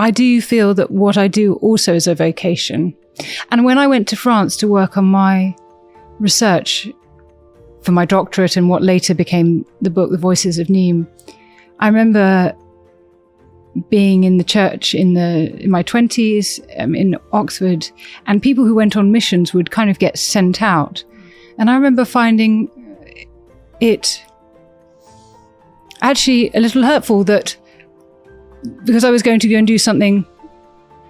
I do feel that what I do also is a vocation. And when I went to France to work on my research for my doctorate and what later became the book, The Voices of Nîmes, I remember being in the church in my 20s in Oxford, and people who went on missions would kind of get sent out. And I remember finding it actually a little hurtful that because I was going to go and do something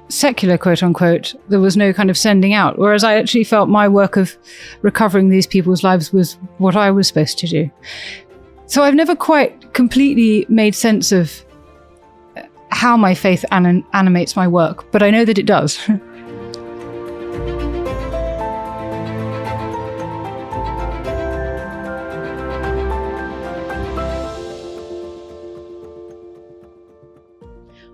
secular, quote unquote, there was no kind of sending out. Whereas I actually felt my work of recovering these people's lives was what I was supposed to do. So I've never quite completely made sense of how my faith animates my work, but I know that it does.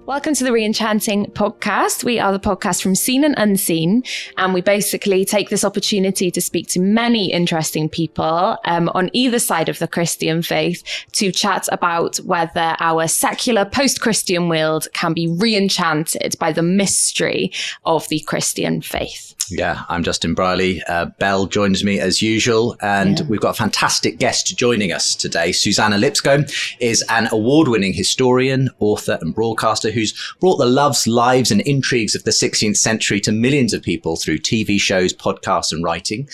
Welcome to the Re-Enchanting podcast. We are the podcast from Seen and Unseen, and we basically take this opportunity to speak to many interesting people on either side of the Christian faith to chat about whether our secular post-Christian world can be re-enchanted by the mystery of the Christian faith. Yeah, I'm Justin Briley. Belle joins me as usual, and we've got a fantastic guest joining us today. Suzannah Lipscomb is an award-winning historian, author and broadcaster who's brought the loves, lives and intrigues of the 16th century to millions of people through TV shows, podcasts and writing.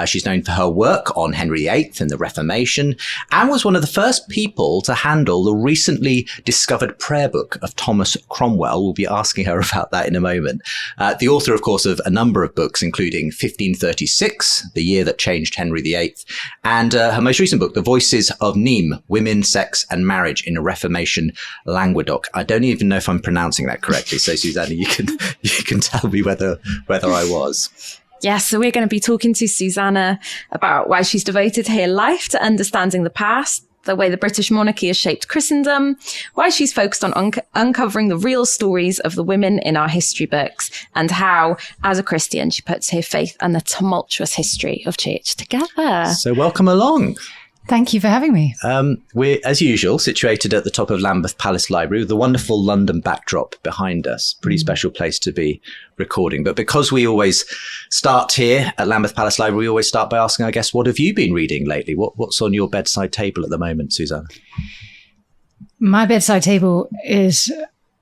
She's known for her work on Henry VIII and the Reformation, and was one of the first people to handle the recently discovered prayer book of Thomas Cromwell. We'll be asking her about that in a moment. The author, of course, of a number of books, including 1536, the year that changed Henry VIII, and her most recent book, The Voices of Nîmes, Women, Sex and Marriage in a Reformation Languedoc. I don't even know if I'm pronouncing that correctly, so Suzannah, you can tell me whether I was. Yes, so we're going to be talking to Suzannah about why she's devoted her life to understanding the past, the way the British monarchy has shaped Christendom, why she's focused on uncovering the real stories of the women in our history books, and how, as a Christian, she puts her faith and the tumultuous history of church together. So welcome along. Thank you for having me. We're, as usual, situated at the top of Lambeth Palace Library with the wonderful London backdrop behind us. Pretty special place to be recording. But because we always start here at Lambeth Palace Library, we always start by asking, I guess, what have you been reading lately? What's on your bedside table at the moment, Suzannah? My bedside table is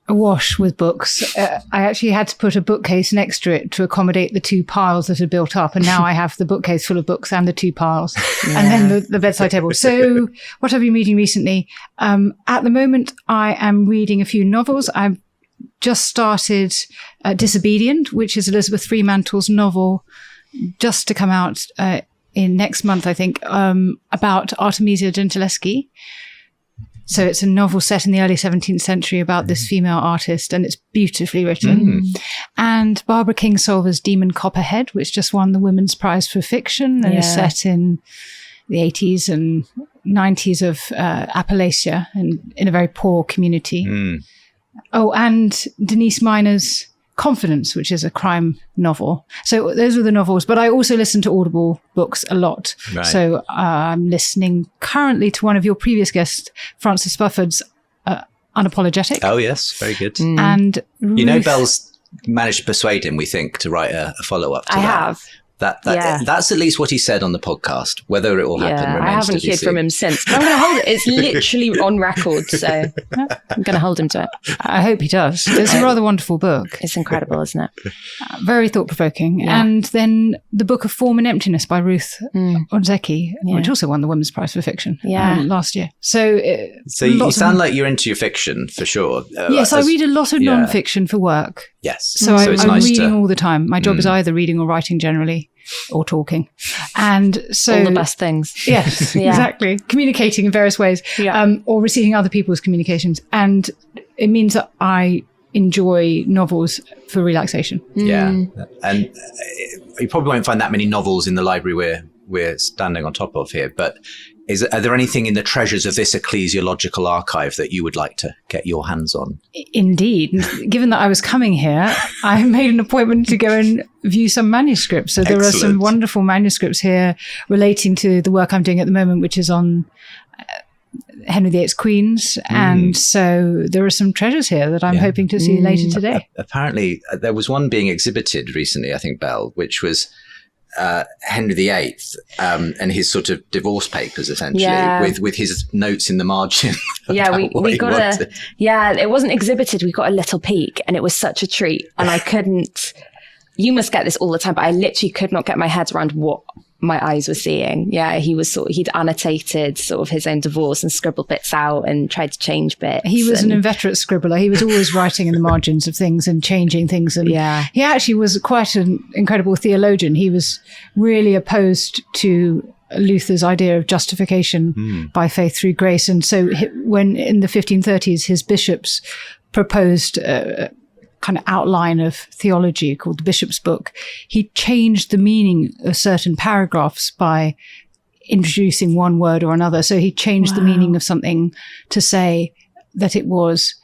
awash with books. I actually had to put a bookcase next to it to accommodate the two piles that had built up. And now I have the bookcase full of books and the two piles and then the bedside table. So what have you been reading recently? At the moment, I am reading a few novels. I've just started Disobedient, which is Elizabeth Fremantle's novel, just to come out in next month, I think, about Artemisia Gentileschi. So it's a novel set in the early 17th century about this female artist, and it's beautifully written. And Barbara Kingsolver's Demon Copperhead, which just won the Women's Prize for Fiction and is set in the 80s and 90s of Appalachia and in a very poor community. Oh, and Denise Miner's Confidence, which is a crime novel. So those were the novels, but I also listen to Audible books a lot. Right. So I'm listening currently to one of your previous guests, Francis Spufford's Unapologetic. Oh, yes. Very good. And you know, Belle's managed to persuade him, we think, to write a follow-up to that. I have. That's at least what he said on the podcast. Whether it will happen remains I haven't heard from him since. But I'm going to hold it. It's literally on record, so I'm going to hold him to it. I hope he does. It's a rather wonderful book. It's incredible, isn't it? Very thought-provoking. Yeah. And then the book of Form and Emptiness by Ruth Ozeki, which also won the Women's Prize for Fiction last year. So you sound like you're into your fiction, for sure. Yes, I read a lot of non-fiction for work. Yes. So I'm nice reading all the time. My job is either reading or writing generally, or talking. And so all the best things. Yes, exactly. Communicating in various ways, or receiving other people's communications. And it means that I enjoy novels for relaxation. Yeah. And you probably won't find that many novels in the library we're standing on top of here, but are there anything in the treasures of this ecclesiological archive that you would like to get your hands on? Indeed. Given that I was coming here, I made an appointment to go and view some manuscripts. So there are some wonderful manuscripts here relating to the work I'm doing at the moment, which is on Henry VIII's queens. And so there are some treasures here that I'm hoping to see later today. Apparently, there was one being exhibited recently, I think, Belle, which was Henry VIII and his sort of divorce papers, essentially, with his notes in the margin. Yeah, we got it wasn't exhibited. We got a little peek, and it was such a treat. And I couldn't. You must get this all the time, but I literally could not get my head around what my eyes were seeing. Yeah, he'd annotated sort of his own divorce and scribbled bits out and tried to change bits. He was an inveterate scribbler. He was always writing in the margins of things and changing things. And he actually was quite an incredible theologian. He was really opposed to Luther's idea of justification by faith through grace. And so when in the 1530s, his bishops proposed kind of outline of theology called the Bishop's Book, he changed the meaning of certain paragraphs by introducing one word or another. So he changed the meaning of something to say that it was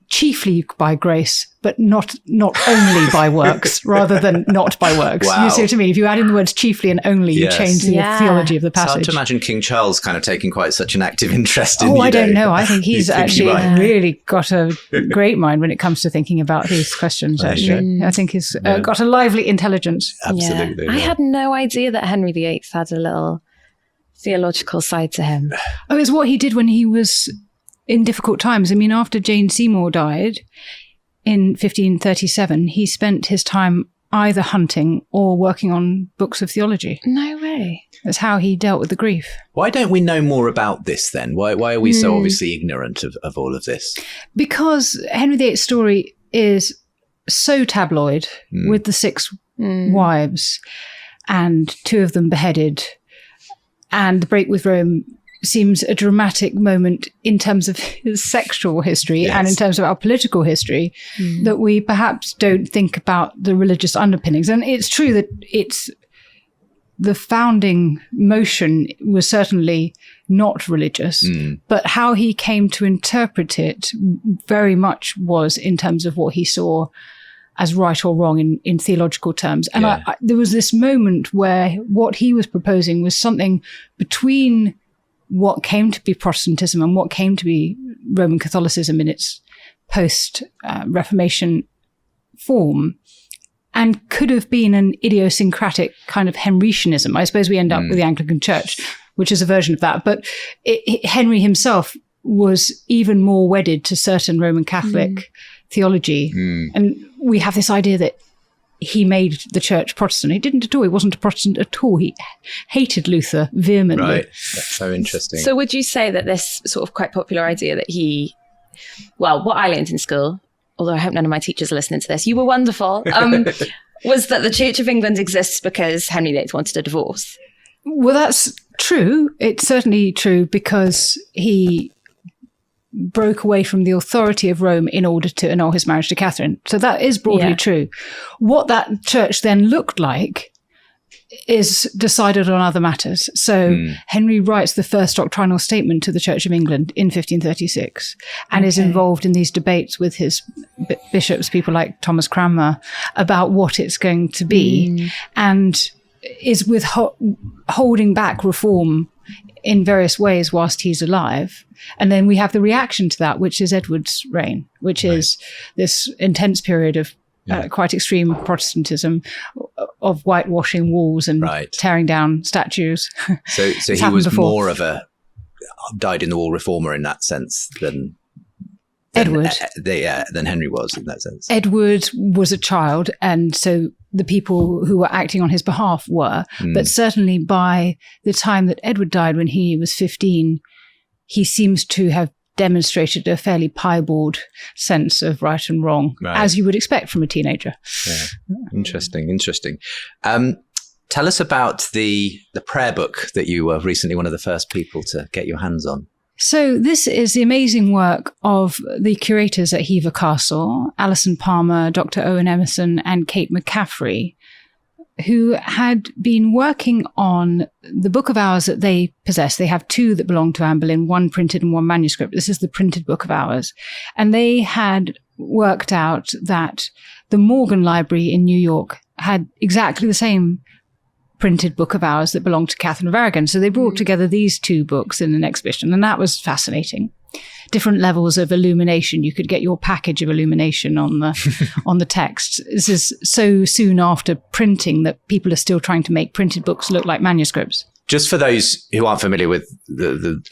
chiefly by grace, but not only by works, rather than not by works. Wow. You see what I mean? If you add in the words chiefly and only, you change the theology of the passage. It's hard to imagine King Charles kind of taking quite such an active interest in I don't know. I think he's actually really got a great mind when it comes to thinking about these questions, actually. I think he's got a lively intelligence. Absolutely. I had no idea that Henry VIII had a little theological side to him. Oh, it's what he did when he was in difficult times. I mean, after Jane Seymour died in 1537, he spent his time either hunting or working on books of theology. No way. That's how he dealt with the grief. Why don't we know more about this then? Why are we so obviously ignorant of all of this? Because Henry VIII's story is so tabloid, with the 6 wives and 2 of them beheaded, and the break with Rome seems a dramatic moment in terms of his sexual history and in terms of our political history, that we perhaps don't think about the religious underpinnings. And it's true that the founding motion was certainly not religious, but how he came to interpret it very much was in terms of what he saw as right or wrong in theological terms. And there was this moment where what he was proposing was something between what came to be Protestantism and what came to be Roman Catholicism in its post-Reformation form, and could have been an idiosyncratic kind of Henricianism. I suppose we end up with the Anglican Church, which is a version of that. But Henry himself was even more wedded to certain Roman Catholic theology. And we have this idea that he made the church Protestant. He didn't at all. He wasn't a Protestant at all. He hated Luther vehemently. Right. That's so interesting. So would you say that this sort of quite popular idea that what I learned in school, although I hope none of my teachers are listening to this, you were wonderful, was that the Church of England exists because Henry VIII wanted a divorce? Well, that's true. It's certainly true because he broke away from the authority of Rome in order to annul his marriage to Catherine. So that is broadly true. What that church then looked like is decided on other matters. So Henry writes the first doctrinal statement to the Church of England in 1536 and is involved in these debates with his bishops, people like Thomas Cranmer, about what it's going to be, and is holding back reform in various ways whilst he's alive. And then we have the reaction to that, which is Edward's reign, which is this intense period of quite extreme Protestantism, of whitewashing walls and tearing down statues. So he was more of a dyed-in-the-wall reformer in that sense than Edward. Than Henry was in that sense. Edward was a child, and so the people who were acting on his behalf were. But certainly by the time that Edward died, when he was 15, he seems to have demonstrated a fairly piebald sense of right and wrong, as you would expect from a teenager. Yeah. Interesting. Tell us about the prayer book that you were recently one of the first people to get your hands on. So this is the amazing work of the curators at Hever Castle, Alison Palmer, Dr. Owen Emerson, and Kate McCaffrey, who had been working on the Book of Hours that they possess. They have 2 that belong to Anne Boleyn, 1 printed and 1 manuscript. This is the printed Book of Hours. And they had worked out that the Morgan Library in New York had exactly the same printed book of hours that belonged to Catherine of Aragon. So they brought together these two books in an exhibition, and that was fascinating. Different levels of illumination. You could get your package of illumination on the text. This is so soon after printing that people are still trying to make printed books look like manuscripts. Just for those who aren't familiar with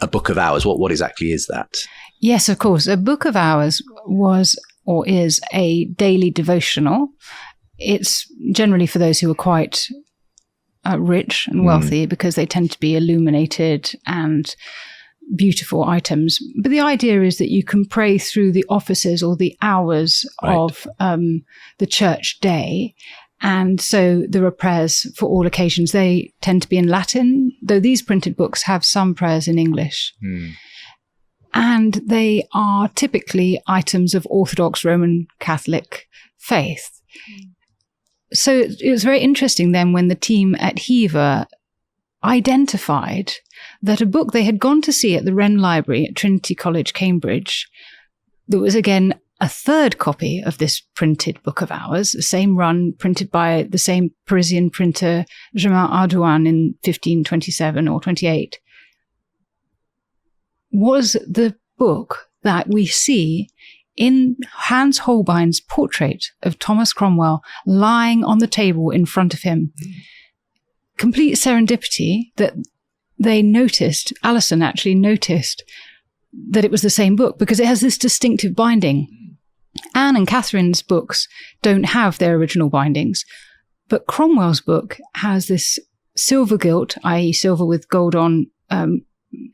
a book of hours, what exactly is that? Yes, of course. A book of hours was or is a daily devotional. It's generally for those who are quite rich and wealthy because they tend to be illuminated and beautiful items. But the idea is that you can pray through the offices or the hours of the church day. And so there are prayers for all occasions. They tend to be in Latin, though these printed books have some prayers in English. And they are typically items of Orthodox Roman Catholic faith. So it was very interesting then when the team at Hever identified that a book they had gone to see at the Wren Library at Trinity College, Cambridge, there was again a third copy of this printed book of hours, the same run, printed by the same Parisian printer, Germain Ardouin, in 1527 or 28, was the book that we see in Hans Holbein's portrait of Thomas Cromwell lying on the table in front of him. Complete serendipity that they noticed, Alison actually noticed, that it was the same book because it has this distinctive binding. Anne and Catherine's books don't have their original bindings, but Cromwell's book has this silver gilt, i.e. silver with gold on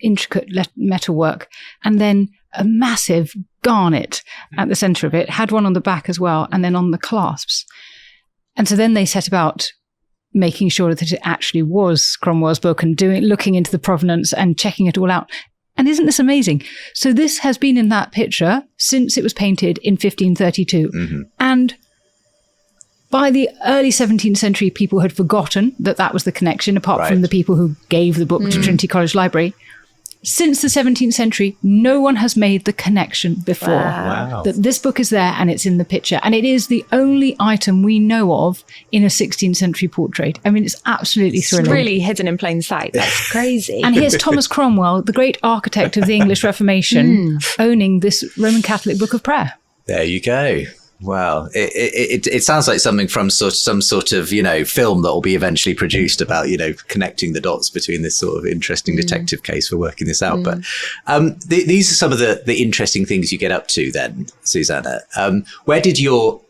intricate metalwork, and then a massive garnet at the center of it, had one on the back as well, and then on the clasps. And so then they set about making sure that it actually was Cromwell's book and looking into the provenance and checking it all out. And isn't this amazing? So this has been in that picture since it was painted in 1532. And by the early 17th century, people had forgotten that was the connection, apart from the people who gave the book to Trinity College Library. Since the 17th century, no one has made the connection before. Wow. That this book is there and it's in the picture. And it is the only item we know of in a 16th century portrait. I mean, it's absolutely thrilling. It's really hidden in plain sight. That's crazy. And here's Thomas Cromwell, the great architect of the English Reformation, owning this Roman Catholic book of prayer. There you go. Wow. It sounds like something from some sort of, film that will be eventually produced about, connecting the dots between this sort of interesting detective case for working this out. But these are some of the interesting things you get up to then, Suzannah. Where did your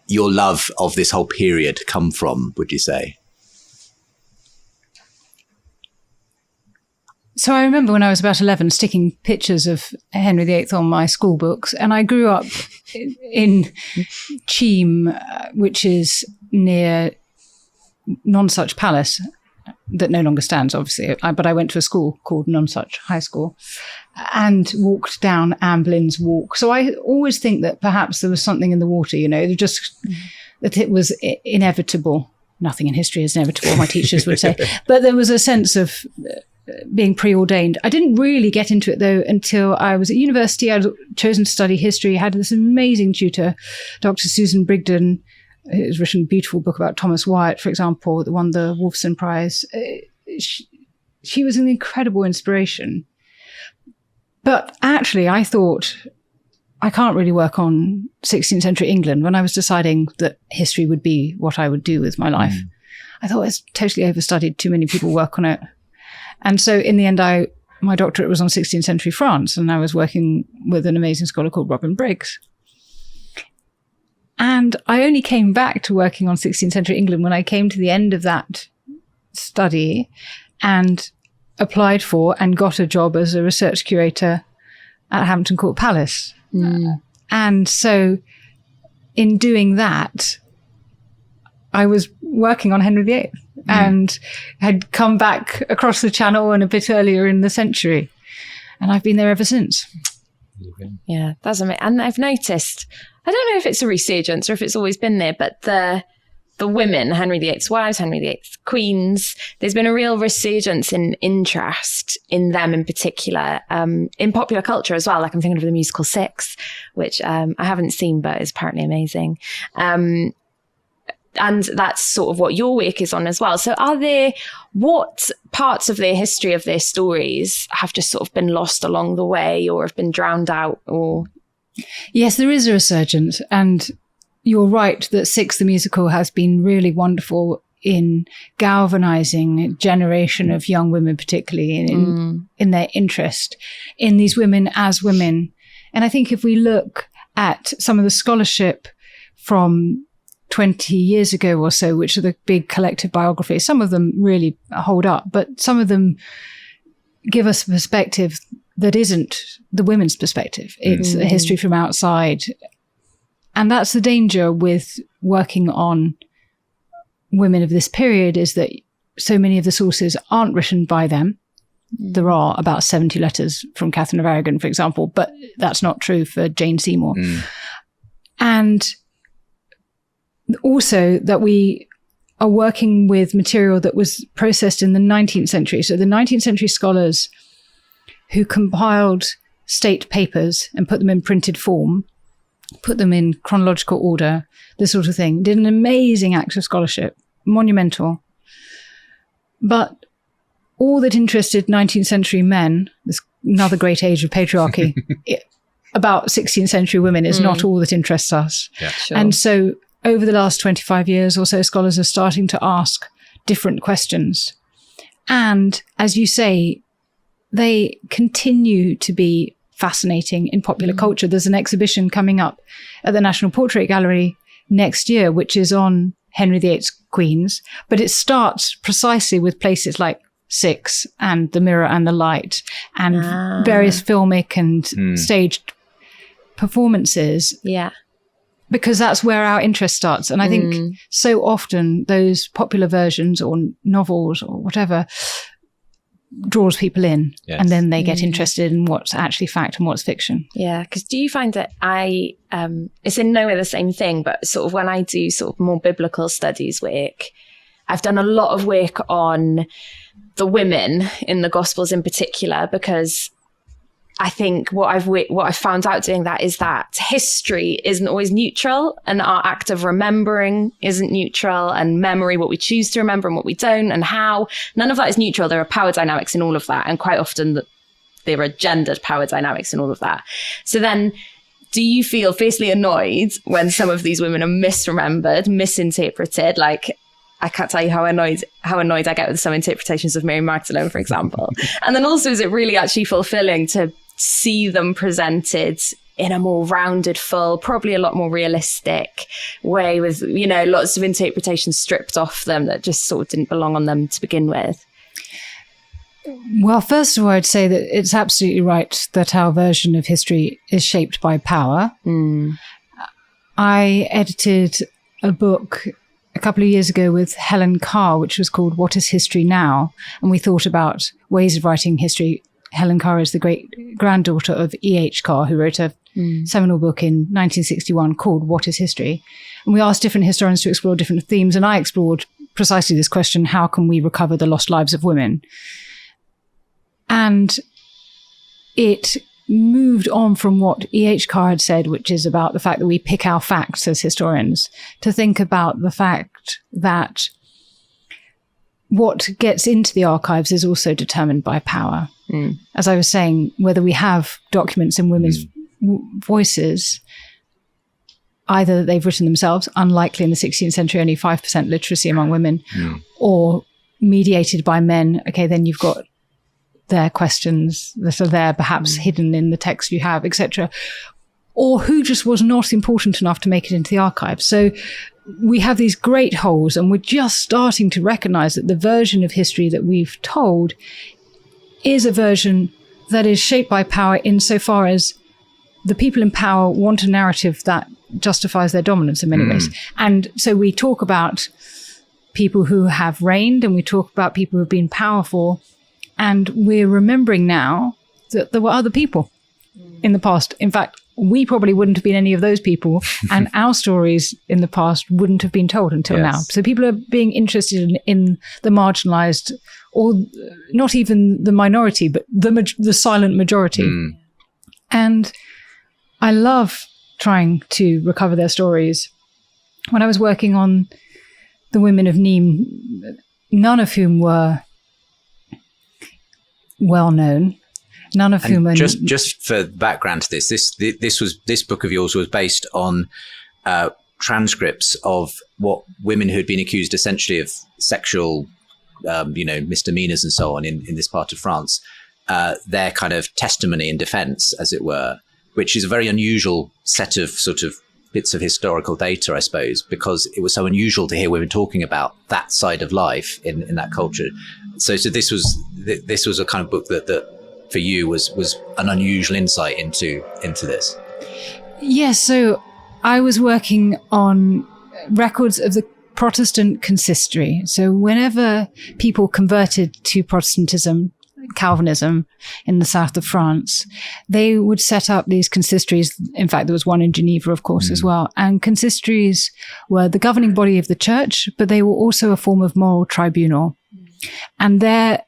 love of this whole period come from, would you say? So I remember when I was about 11 sticking pictures of Henry VIII on my school books, and I grew up in Cheam, which is near Nonsuch Palace, that no longer stands, obviously, but I went to a school called Nonsuch High School and walked down Anne Boleyn's Walk. So I always think that perhaps there was something in the water, just that it was inevitable. Nothing in history is inevitable, my teachers would say. But there was a sense of being preordained. I didn't really get into it though until I was at university. I'd chosen to study history. I had this amazing tutor, Dr. Susan Brigden, who's written a beautiful book about Thomas Wyatt, for example, that won the Wolfson Prize. She was an incredible inspiration. But actually, I thought, I can't really work on 16th century England. When I was deciding that history would be what I would do with my life, I thought it's totally overstudied. Too many people work on it. And so in the end, my doctorate was on 16th century France, and I was working with an amazing scholar called Robin Briggs. And I only came back to working on 16th century England when I came to the end of that study and applied for and got a job as a research curator at Hampton Court Palace. And so in doing that, I was working on Henry VIII and had come back across the channel and a bit earlier in the century. And I've been there ever since. Yeah, that's amazing. And I've noticed, I don't know if it's a resurgence or if it's always been there, but the women, Henry VIII's wives, Henry VIII's queens, there's been a real resurgence in interest in them in particular, in popular culture as well. Like I'm thinking of the musical Six, which I haven't seen, but is apparently amazing. And that's sort of what your work is on as well. So what parts of their history, of their stories, have just sort of been lost along the way or have been drowned out? Or Yes, there is a resurgence. And you're right that Six, the musical, has been really wonderful in galvanizing a generation of young women, particularly in their interest in these women as women. And I think if we look at some of the scholarship from 20 years ago or so, which are the big collective biographies, some of them really hold up, but some of them give us a perspective that isn't the women's perspective. It's a history from outside. And that's the danger with working on women of this period, is that so many of the sources aren't written by them. There are about 70 letters from Catherine of Aragon, for example, but that's not true for Jane Seymour. And also that we are working with material that was processed in the 19th century. So the 19th century scholars who compiled state papers and put them in printed form, put them in chronological order, this sort of thing, did an amazing act of scholarship, monumental. But all that interested 19th century men, this another great age of patriarchy, about 16th century women is not all that interests us. Yeah. Sure. And so over the last 25 years or so, scholars are starting to ask different questions. And as you say, they continue to be fascinating in popular culture. There's an exhibition coming up at the National Portrait Gallery next year, which is on Henry VIII's queens, but it starts precisely with places like Six and The Mirror and the Light and various filmic and staged performances. Yeah. Because that's where our interest starts. And I think so often those popular versions or novels or whatever draws people in, and then they get interested in what's actually fact and what's fiction. Yeah, because do you find that it's in no way the same thing, but sort of when I do sort of more biblical studies work, I've done a lot of work on the women in the Gospels in particular, because I think what I've found out doing that is that history isn't always neutral, and our act of remembering isn't neutral, and memory, what we choose to remember and what we don't, and how, none of that is neutral. There are power dynamics in all of that, and quite often there are gendered power dynamics in all of that. So then, do you feel fiercely annoyed when some of these women are misremembered, misinterpreted? Like, I can't tell you how annoyed I get with some interpretations of Mary Magdalene, for example. And then also, is it really actually fulfilling to see them presented in a more rounded, full, probably a lot more realistic way, with, you know, lots of interpretations stripped off them that just sort of didn't belong on them to begin with? Well, first of all, I'd say that it's absolutely right that our version of history is shaped by power. I edited a book a couple of years ago with Helen Carr, which was called What is History Now? And we thought about ways of writing history. Helen Carr is the great granddaughter of E.H. Carr, who wrote a seminal book in 1961 called What is History? And we asked different historians to explore different themes. And I explored precisely this question: how can we recover the lost lives of women? And it moved on from what E.H. Carr had said, which is about the fact that we pick our facts as historians, to think about the fact that what gets into the archives is also determined by power. As I was saying, whether we have documents in women's voices, either that they've written themselves, unlikely in the 16th century, only 5% literacy among women, or mediated by men, okay, then you've got their questions that are there, perhaps hidden in the text you have, etc., or who just was not important enough to make it into the archive. So we have these great holes, and we're just starting to recognize that the version of history that we've told is a version that is shaped by power, insofar as the people in power want a narrative that justifies their dominance in many ways. And so we talk about people who have reigned, and we talk about people who have been powerful, and we're remembering now that there were other people in the past. In fact, we probably wouldn't have been any of those people, and our stories in the past wouldn't have been told until now. So people are being interested in the marginalized, or not even the minority, but the silent majority. And I love trying to recover their stories. When I was working on the women of Nîmes, none of whom were well known. None of whom are just for background to this book of yours was based on transcripts of what women who had been accused essentially of sexual, misdemeanors and so on in this part of France, their kind of testimony and defense, as it were, which is a very unusual set of sort of bits of historical data, I suppose, because it was so unusual to hear women talking about that side of life in that culture. So this was a kind of book that for you was an unusual insight into this. Yes, so I was working on records of the Protestant consistory. So whenever people converted to Protestantism, Calvinism in the south of France, they would set up these consistories. In fact, there was one in Geneva, of course, as well. And consistories were the governing body of the church, but they were also a form of moral tribunal. And their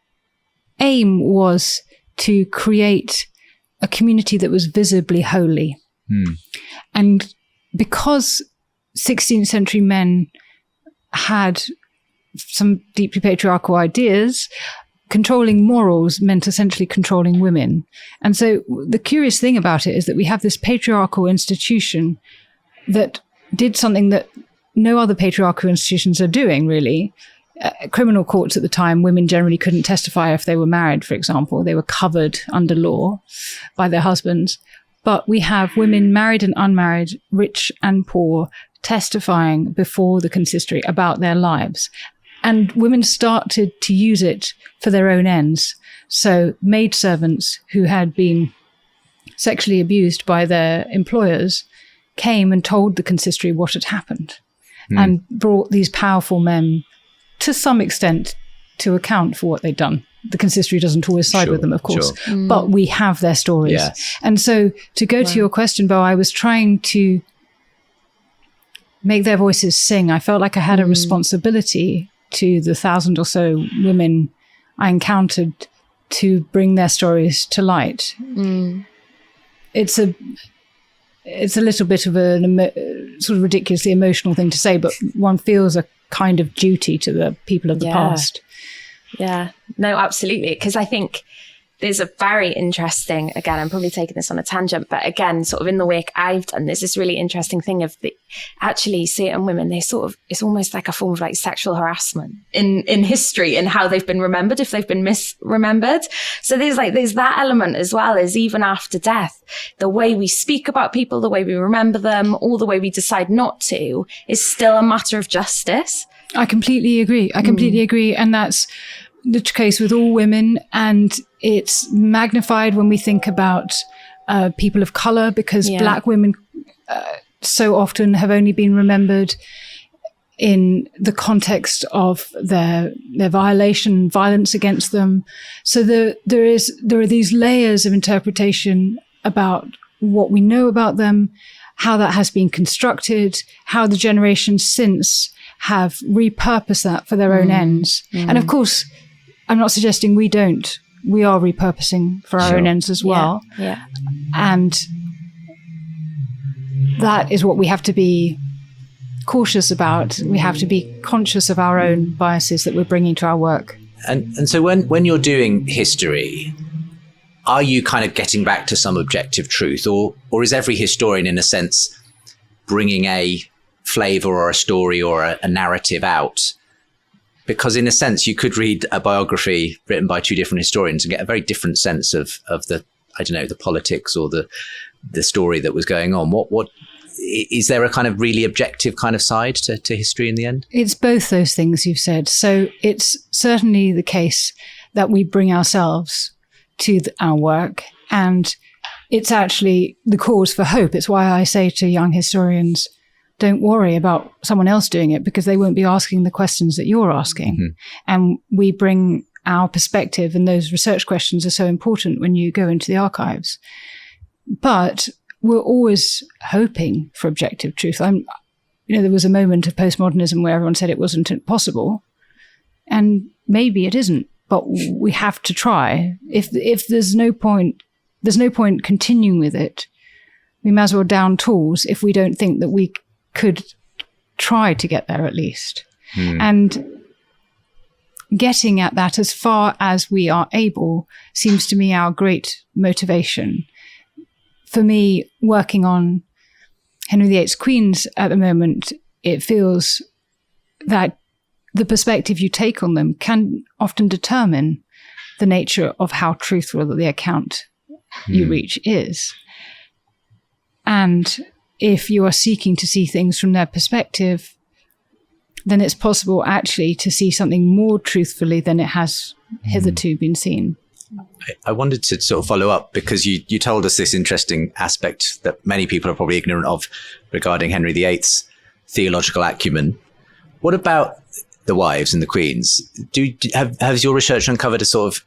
aim was to create a community that was visibly holy. And because 16th century men had some deeply patriarchal ideas, controlling morals meant essentially controlling women. And so the curious thing about it is that we have this patriarchal institution that did something that no other patriarchal institutions are doing, really. Criminal courts at the time, women generally couldn't testify if they were married, for example. They were covered under law by their husbands. But we have women married and unmarried, rich and poor, testifying before the consistory about their lives. And women started to use it for their own ends. So maidservants who had been sexually abused by their employers came and told the consistory what had happened and brought these powerful men to some extent to account for what they'd done. The consistory doesn't always side with them, of course, but we have their stories. Yes. And so to go to your question, Belle, I was trying to make their voices sing. I felt like I had a responsibility to the 1,000 or so women I encountered to bring their stories to light. It's a little bit of a sort of ridiculously emotional thing to say, but one feels a kind of duty to the people of the past. Yeah, no, absolutely. Because I think there's a very interesting, again, I'm probably taking this on a tangent, but again, sort of in the work I've done, there's this really interesting thing of actually certain women, they sort of, it's almost like a form of like sexual harassment in history and how they've been remembered, if they've been misremembered. So there's that element as well, is even after death, the way we speak about people, the way we remember them, or the way we decide not to, is still a matter of justice. I completely agree. And that's the case with all women. And it's magnified when we think about people of color, because Black women so often have only been remembered in the context of their violation, violence against them. So there are these layers of interpretation about what we know about them, how that has been constructed, how the generations since have repurposed that for their own ends. And of course, I'm not suggesting we don't. We are repurposing for our own ends as well. Yeah. And that is what we have to be cautious about. We have to be conscious of our own biases that we're bringing to our work. And so when you're doing history, are you kind of getting back to some objective truth, or is every historian in a sense bringing a flavor or a story or a narrative out? Because in a sense, you could read a biography written by two different historians and get a very different sense of the, I don't know, the politics or the story that was going on. What is there a kind of really objective kind of side to history in the end? It's both those things you've said. So it's certainly the case that we bring ourselves to our work, and it's actually the cause for hope. It's why I say to young historians, don't worry about someone else doing it, because they won't be asking the questions that you're asking. And we bring our perspective, and those research questions are so important when you go into the archives. But we're always hoping for objective truth. There was a moment of postmodernism where everyone said it wasn't possible, and maybe it isn't, but we have to try. If there's no point continuing with it, we might as well down tools if we don't think that we could try to get there at least. And getting at that as far as we are able seems to me our great motivation. For me, working on Henry VIII's queens at the moment, it feels that the perspective you take on them can often determine the nature of how truthful the account you reach is. And if you are seeking to see things from their perspective, then it's possible actually to see something more truthfully than it has hitherto been seen. I wanted to sort of follow up because you told us this interesting aspect that many people are probably ignorant of regarding Henry VIII's theological acumen. What about the wives and the queens? Has your research uncovered a sort of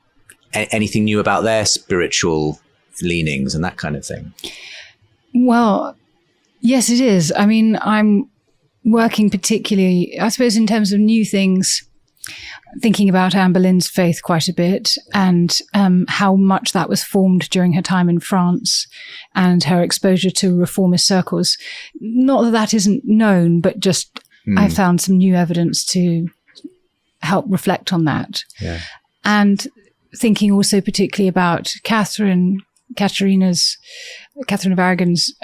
anything new about their spiritual leanings and that kind of thing? Well, yes, it is. I mean, I'm working particularly, I suppose, in terms of new things, thinking about Anne Boleyn's faith quite a bit and how much that was formed during her time in France and her exposure to reformist circles. Not that that isn't known, but just I found some new evidence to help reflect on that. Yeah. And thinking also particularly about Catherine of Aragon's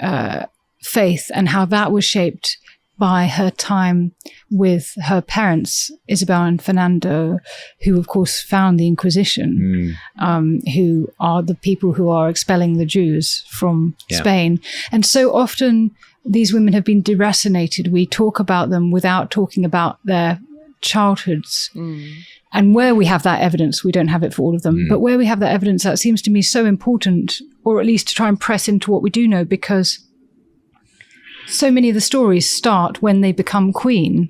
faith and how that was shaped by her time with her parents, Isabel and Fernando, who of course found the Inquisition, who are the people who are expelling the Jews from Spain. And so often these women have been deracinated. We talk about them without talking about their childhoods. And where we have that evidence, we don't have it for all of them, but where we have that evidence, that seems to me so important, or at least to try and press into what we do know, because so many of the stories start when they become queen.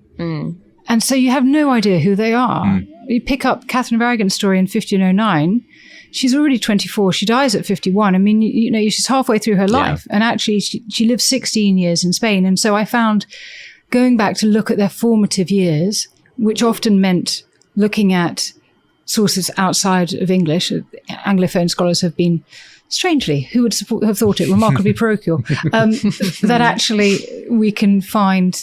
And so you have no idea who they are. You pick up Catherine of Aragon's story in 1509. She's already 24. She dies at 51. I mean, you know, she's halfway through her life. And actually, she lived 16 years in Spain. And so I found going back to look at their formative years, which often meant looking at sources outside of English. Anglophone scholars have been, strangely, who would have thought it, remarkably parochial, that actually we can find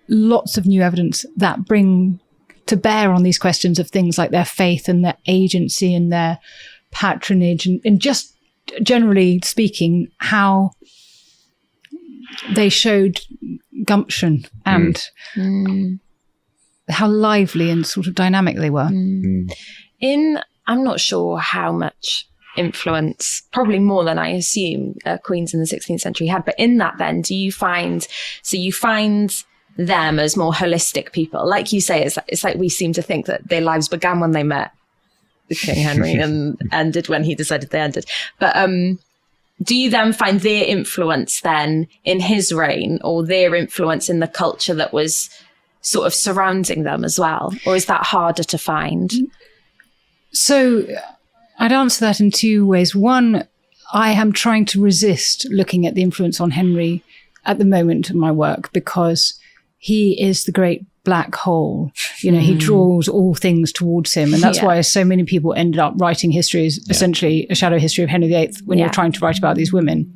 lots of new evidence that bring to bear on these questions of things like their faith and their agency and their patronage and just generally speaking, how they showed gumption and how lively and sort of dynamic they were. I'm not sure how much influence, probably more than I assume queens in the 16th century had, but in that then, you find them as more holistic people? Like you say, it's like we seem to think that their lives began when they met King Henry and ended when he decided they ended. But do you then find their influence then in his reign, or their influence in the culture that was sort of surrounding them as well? Or is that harder to find? So I'd answer that in two ways. One, I am trying to resist looking at the influence on Henry at the moment of my work, because he is the great black hole. You know, he draws all things towards him. And that's why so many people ended up writing histories, essentially a shadow history of Henry VIII when you're trying to write about these women.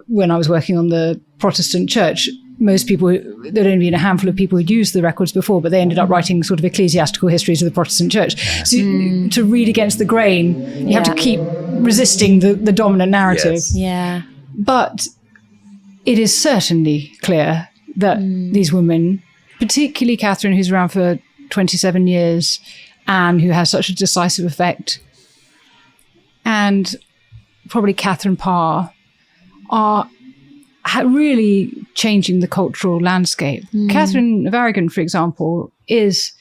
When I was working on the Protestant church, most people, there'd only been a handful of people who'd used the records before, but they ended up writing sort of ecclesiastical histories of the Protestant church. So to read against the grain, you have to keep resisting the dominant narrative. But it is certainly clear that these women, particularly Catherine, who's around for 27 years, Anne, who has such a decisive effect, and probably Catherine Parr, are really changing the cultural landscape. Catherine of Aragon, for example, is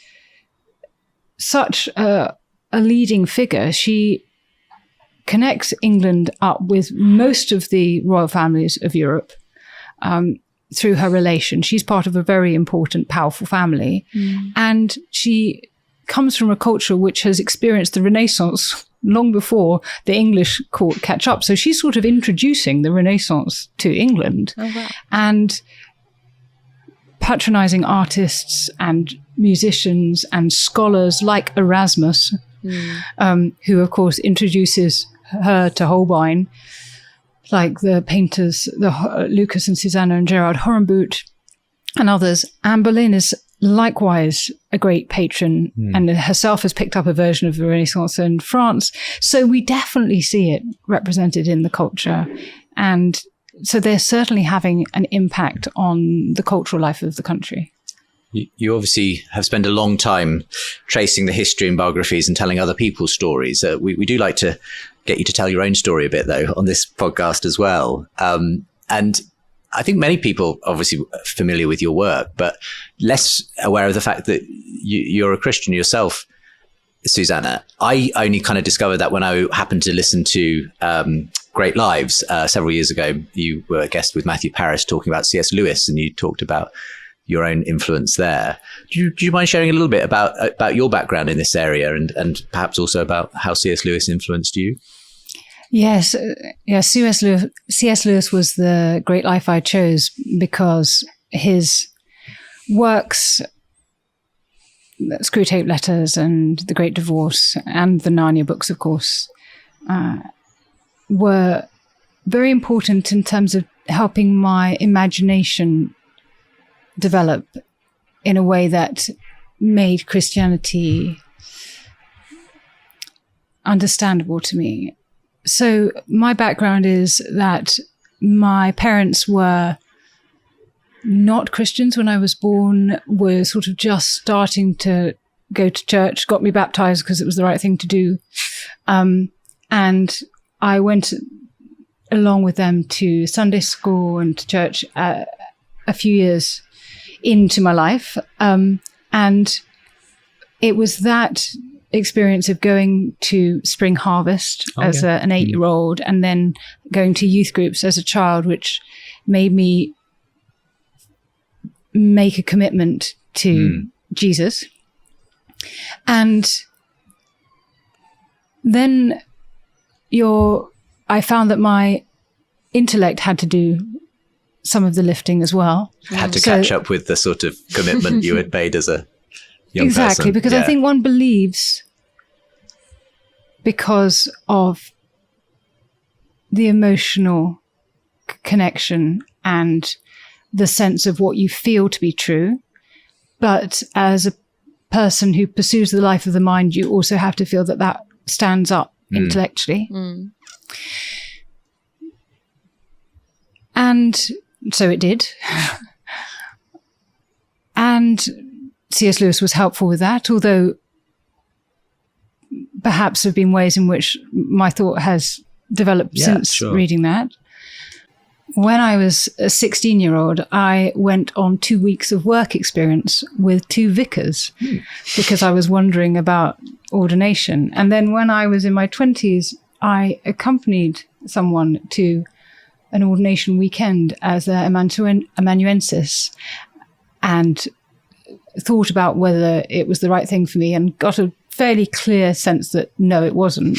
such a leading figure. She connects England up with most of the royal families of Europe through her relation. She's part of a very important, powerful family. And she comes from a culture which has experienced the Renaissance long before the English court catch up. So she's sort of introducing the Renaissance to England and patronizing artists and musicians and scholars like Erasmus, who of course introduces her to Holbein, like the painters, Lucas and Suzannah and Gerard Horenboot and others. Anne Boleyn is likewise a great patron, and herself has picked up a version of the Renaissance in France. So we definitely see it represented in the culture. And so they're certainly having an impact on the cultural life of the country. You obviously have spent a long time tracing the history and biographies and telling other people's stories. We do like to get you to tell your own story a bit, though, on this podcast as well. And I think many people obviously familiar with your work, but less aware of the fact that you're a Christian yourself, Suzannah. I only kind of discovered that when I happened to listen to Great Lives several years ago. You were a guest with Matthew Paris talking about C.S. Lewis, and you talked about your own influence there. Do you mind sharing a little bit about your background in this area, and perhaps also about how C.S. Lewis influenced you? Yes. C.S. Lewis was the great life I chose because his works, Screwtape Letters and The Great Divorce and the Narnia books, of course, were very important in terms of helping my imagination develop in a way that made Christianity understandable to me. So my background is that my parents were not Christians when I was born, were sort of just starting to go to church, got me baptized because it was the right thing to do. And I went along with them to Sunday school and to church a few years into my life. And it was that experience of going to Spring Harvest as an 8-year-old and then going to youth groups as a child, which made me make a commitment to Jesus. And then I found that my intellect had to do some of the lifting as well. Had to catch up with the sort of commitment you had made as a young person. Because I think one believes because of the emotional connection and the sense of what you feel to be true. But as a person who pursues the life of the mind, you also have to feel that that stands up intellectually. And so it did. And C.S. Lewis was helpful with that, although perhaps there have been ways in which my thought has developed since reading that. When I was a 16-year-old, I went on 2 weeks of work experience with 2 vicars because I was wondering about ordination. And then when I was in my 20s, I accompanied someone to an ordination weekend as an amanuensis and thought about whether it was the right thing for me and got a fairly clear sense that no, it wasn't.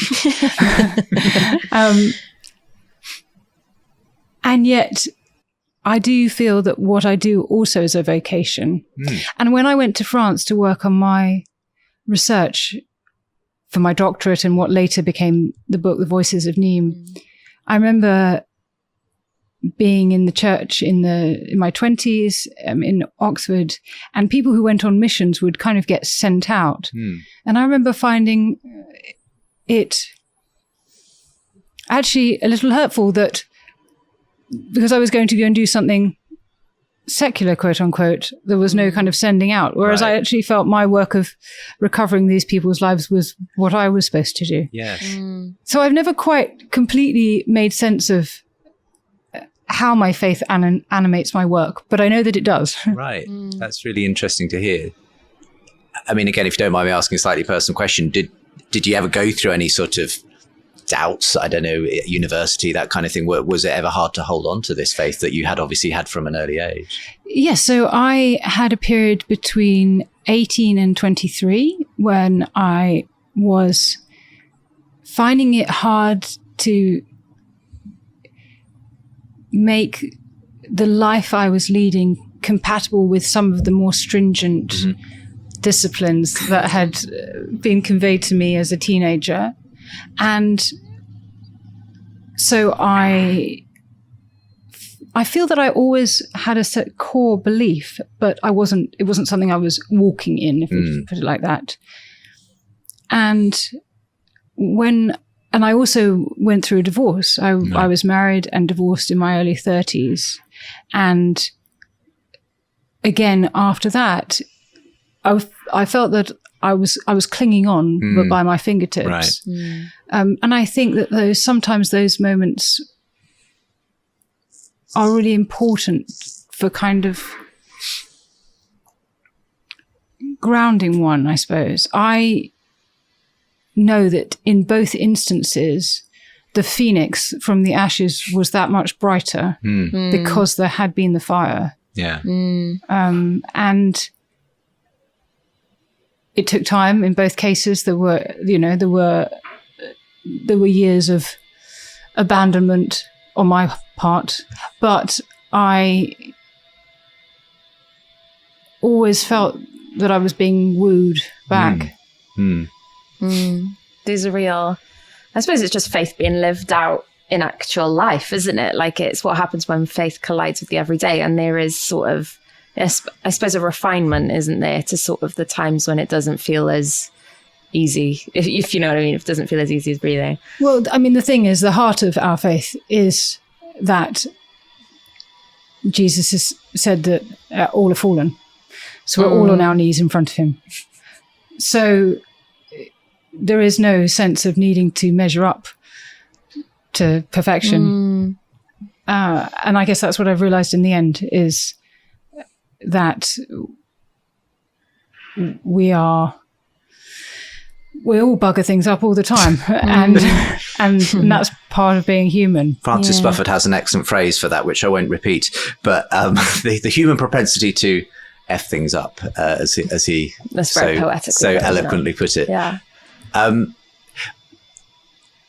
And yet I do feel that what I do also is a vocation. And when I went to France to work on my research for my doctorate and what later became the book, The Voices of Nîmes, I remember being in the church in my 20s in Oxford, and people who went on missions would kind of get sent out. And I remember finding it actually a little hurtful that because I was going to go and do something secular, quote unquote, there was no kind of sending out. Whereas I actually felt my work of recovering these people's lives was what I was supposed to do. Yes. So I've never quite completely made sense of how my faith animates my work, but I know that it does. Right. That's really interesting to hear. I mean, again, if you don't mind me asking a slightly personal question, did you ever go through any sort of doubts, I don't know, at university, that kind of thing? Was it ever hard to hold on to this faith that you had obviously had from an early age? Yes. So I had a period between 18 and 23 when I was finding it hard to make the life I was leading compatible with some of the more stringent disciplines that had been conveyed to me as a teenager. And so I I feel that I always had a set core belief, but it wasn't something I was walking in, if you put it like that. And I also went through a divorce. I was married and divorced in my early 30s. And again, after that, I felt that I was clinging on, but by my fingertips. Right. And I think that sometimes those moments are really important for kind of grounding one, I suppose. I know that in both instances, the phoenix from the ashes was that much brighter because there had been the fire. Yeah. And it took time in both cases. There were years of abandonment on my part, but I always felt that I was being wooed back. These are real. I suppose it's just faith being lived out in actual life, isn't it? Like, it's what happens when faith collides with the everyday, and there is sort of, I suppose, a refinement, isn't there, to sort of the times when it doesn't feel as easy, if you know what I mean, if it doesn't feel as easy as breathing. Well, I mean, the thing is, the heart of our faith is that Jesus has said that all are fallen. So we're all on our knees in front of him. So there is no sense of needing to measure up to perfection. And I guess that's what I've realized in the end, is that we all bugger things up all the time. And that's part of being human. Francis Bufford has an excellent phrase for that, which I won't repeat, but the human propensity to F things up, as he that's very poetically so eloquently put it. Yeah.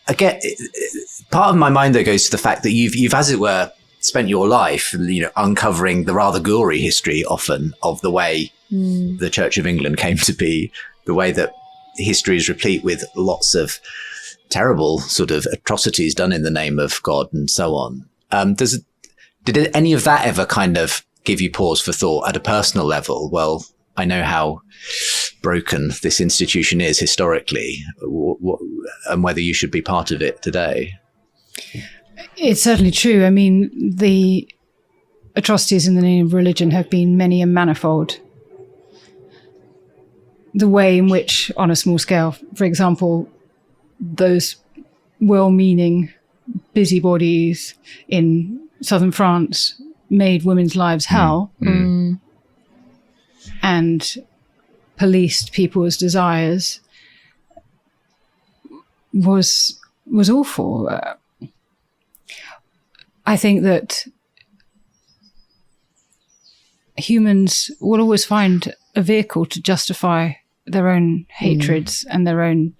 Again, part of my mind though goes to the fact that you've, as it were, spent your life, uncovering the rather gory history often of the way the Church of England came to be, the way that history is replete with lots of terrible sort of atrocities done in the name of God and so on. Did any of that ever kind of give you pause for thought at a personal level? Well, I know how broken this institution is historically, and whether you should be part of it today. It's certainly true. I mean, the atrocities in the name of religion have been many and manifold. The way in which, on a small scale, for example, those well-meaning busybodies in southern France made women's lives hell and policed people's desires was awful. I think that humans will always find a vehicle to justify their own hatreds and their own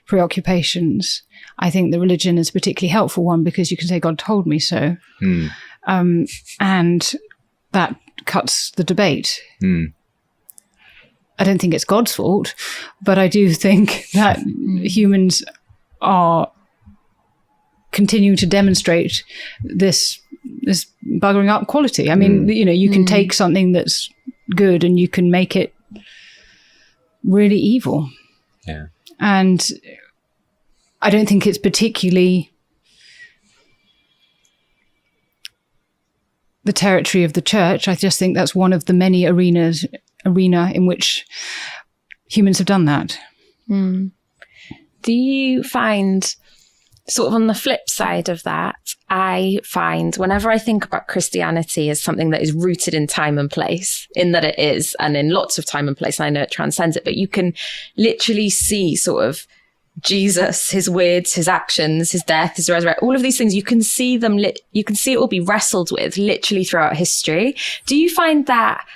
preoccupations. I think the religion is a particularly helpful one because you can say, God told me so. And that cuts the debate. I don't think it's God's fault, but I do think that humans are continuing to demonstrate this buggering up quality. I mean, you can take something that's good and you can make it really evil. Yeah. And I don't think it's particularly the territory of the church. I just think that's one of the many arena in which humans have done that. Do you find, sort of on the flip side of that, I find whenever I think about Christianity as something that is rooted in time and place, in that it is, and in lots of time and place, and I know it transcends it, but you can literally see sort of Jesus, his words, his actions, his death, his resurrection, all of these things, you can see them, you can see it all be wrestled with literally throughout history. Do you find that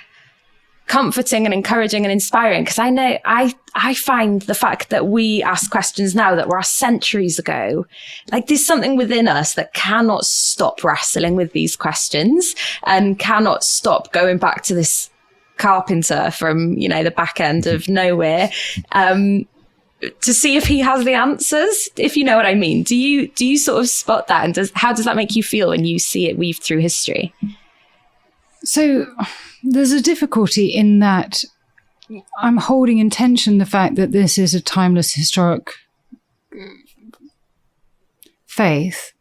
comforting and encouraging and inspiring? Because I know I find the fact that we ask questions now that were asked centuries ago, like there's something within us that cannot stop wrestling with these questions and cannot stop going back to this carpenter from, the back end of nowhere, to see if he has the answers, if you know what I mean. Do you sort of spot that? And how does that make you feel when you see it weaved through history? So there's a difficulty in that I'm holding in tension the fact that this is a timeless historic faith,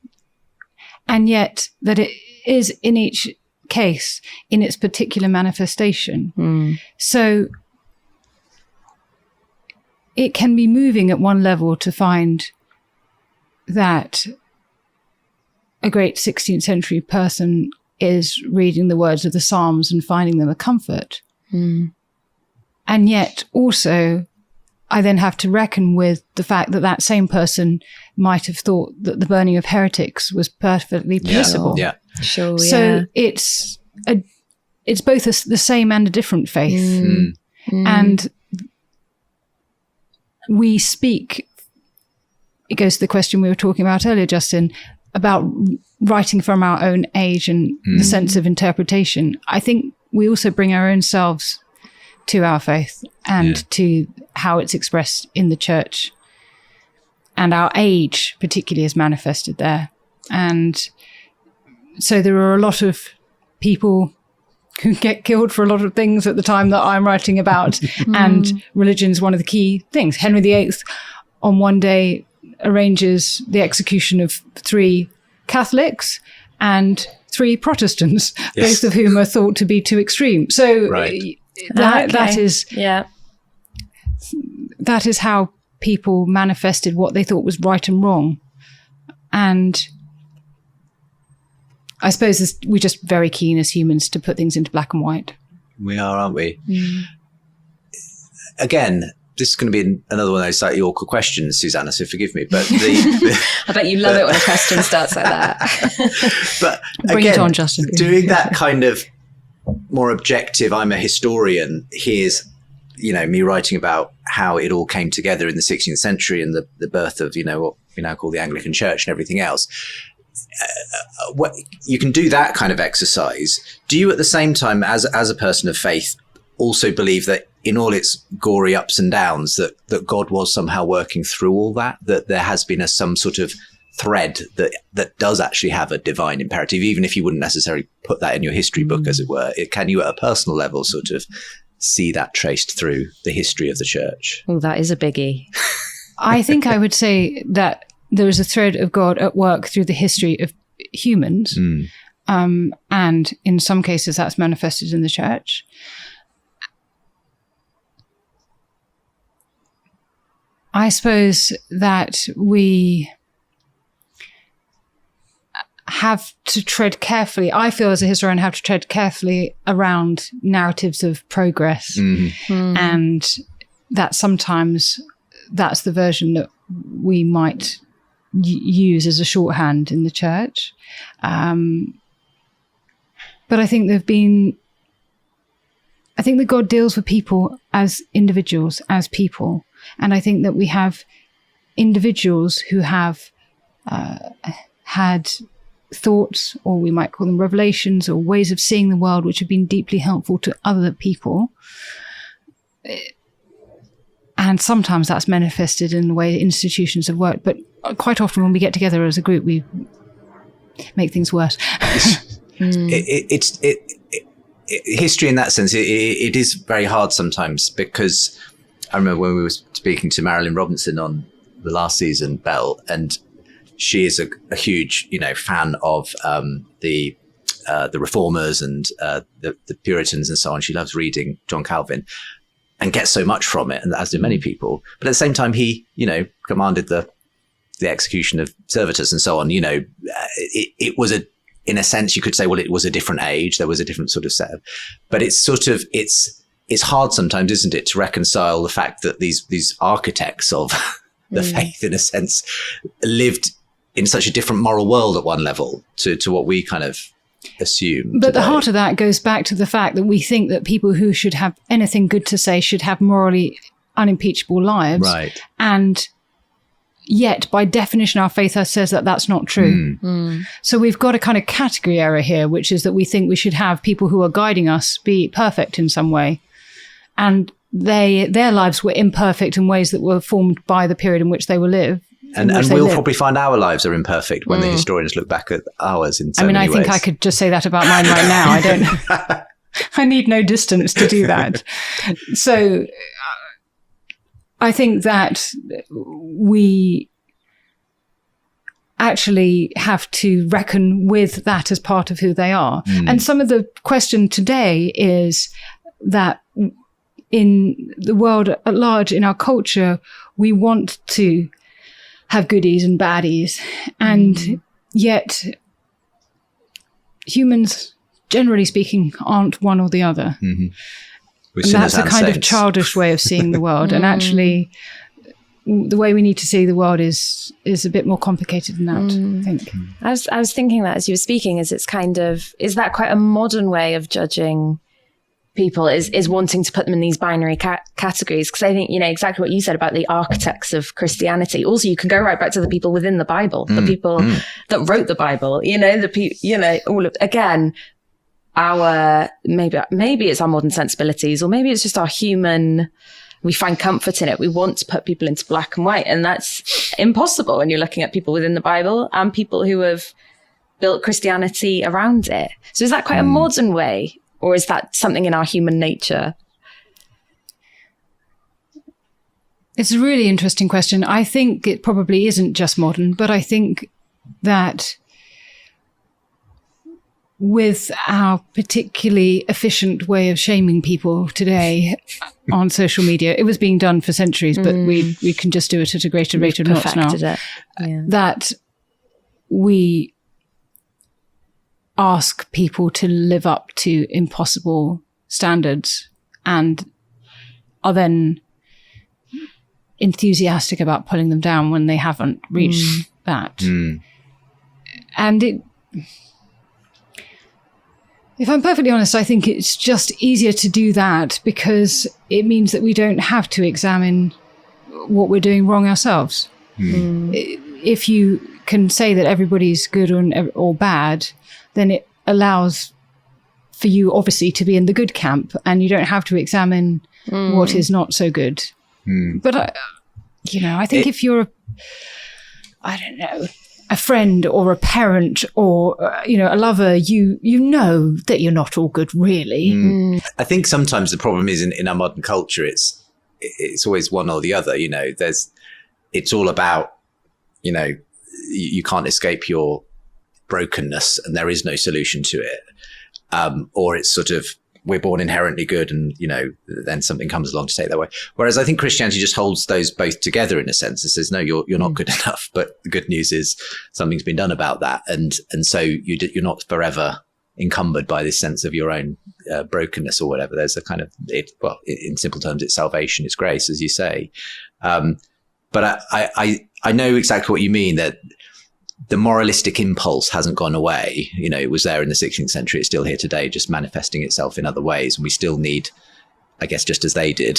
and yet that it is in each case in its particular manifestation. So it can be moving at one level to find that a great 16th century person is reading the words of the Psalms and finding them a comfort. And yet also I then have to reckon with the fact that that same person might have thought that the burning of heretics was perfectly permissible. Yeah. Sure. So it's both the same and a different faith. And we speak, it goes to the question we were talking about earlier, Justin, about writing from our own age and the sense of interpretation. I think we also bring our own selves to our faith and to how it's expressed in the church. And our age particularly is manifested there. And so there are a lot of people who get killed for a lot of things at the time that I'm writing about. And religion is one of the key things. Henry VIII on one day arranges the execution of 3 Catholics and 3 Protestants, both of whom are thought to be too extreme. So that is how people manifested what they thought was right and wrong. And I suppose we're just very keen as humans to put things into black and white. We are, aren't we? Again, this is going to be another one of those slightly awkward questions, Suzannah, so forgive me. But I bet you love it when a question starts like that. But Bring again, it on, Justin. Doing that kind of more objective, I'm a historian, here's, me writing about how it all came together in the 16th century and the birth of, what we now call the Anglican Church and everything else. You can do that kind of exercise. Do you at the same time, as a person of faith, also believe that in all its gory ups and downs, that God was somehow working through all that there has been some sort of thread that does actually have a divine imperative, even if you wouldn't necessarily put that in your history book, as it were? Can you at a personal level sort of see that traced through the history of the church? Oh, that is a biggie. I think I would say that there is a thread of God at work through the history of humans. And in some cases that's manifested in the church. I suppose that we have to tread carefully. I feel as a historian have to tread carefully around narratives of progress. And that sometimes that's the version that we might use as a shorthand in the church. But I think that God deals with people as individuals, as people. And I think that we have individuals who have had thoughts, or we might call them revelations, or ways of seeing the world which have been deeply helpful to other people. And sometimes that's manifested in the way institutions have worked. But quite often when we get together as a group, we make things worse. History in that sense, it is very hard sometimes, because I remember when we were speaking to Marilyn Robinson on the last season, Belle, and she is a huge, fan of the Reformers and the Puritans and so on. She loves reading John Calvin and gets so much from it, and as do many people. But at the same time, he, commanded the execution of Servetus and so on. It was in a sense, you could say, well, it was a different age. There was a different sort of set of, but it's sort of, it's hard sometimes, isn't it, to reconcile the fact that these architects of the faith, in a sense, lived in such a different moral world at one level to what we kind of assume. But today. the heart of that goes back to the fact that we think that people who should have anything good to say should have morally unimpeachable lives. Right. And yet, by definition, our faith says that that's not true. So we've got a kind of category error here, which is that we think we should have people who are guiding us be perfect in some way. And their lives were imperfect in ways that were formed by the period in which they were lived. And we'll probably find our lives are imperfect when the historians look back at ours in so many ways. I think I could just say that about mine right now. I don't. I need no distance to do that. So I think that we actually have to reckon with that as part of who they are. And some of the question today is that in the world at large, in our culture, we want to have goodies and baddies. And yet humans, generally speaking, aren't one or the other. And that's a kind of childish way of seeing the world. And actually, the way we need to see the world is a bit more complicated than that, I think. I was thinking that as you were speaking, is that quite a modern way of judging people, is wanting to put them in these binary categories? Because I think, exactly what you said about the architects of Christianity. Also, you can go right back to the people within the Bible, the people that wrote the Bible, all of, again, our, maybe it's our modern sensibilities, or maybe it's just our human, we find comfort in it. We want to put people into black and white, and that's impossible when you're looking at people within the Bible and people who have built Christianity around it. So is that quite a modern way? Or is that something in our human nature? It's a really interesting question. I think it probably isn't just modern, but I think that with our particularly efficient way of shaming people today on social media, it was being done for centuries, but we can just do it at a greater rate of knots now. That we ask people to live up to impossible standards and are then enthusiastic about pulling them down when they haven't reached that. And if I'm perfectly honest, I think it's just easier to do that because it means that we don't have to examine what we're doing wrong ourselves. If you can say that everybody's good or bad, then it allows for you obviously to be in the good camp and you don't have to examine what is not so good. But I think if you're a friend or a parent or a lover, you know that you're not all good, really. I think sometimes the problem is in our modern culture, it's always one or the other. It's all about you can't escape your brokenness and there is no solution to it, or it's sort of we're born inherently good and then something comes along to take that away. Whereas I think Christianity just holds those both together in a sense. It says no, you're not good enough, but the good news is something's been done about that, and so you're not forever encumbered by this sense of your own brokenness or whatever. There's a kind of in simple terms, it's salvation, it's grace, as you say. But I know exactly what you mean, that the moralistic impulse hasn't gone away. It was there in the 16th century. It's still here today, just manifesting itself in other ways. And we still need, I guess, just as they did,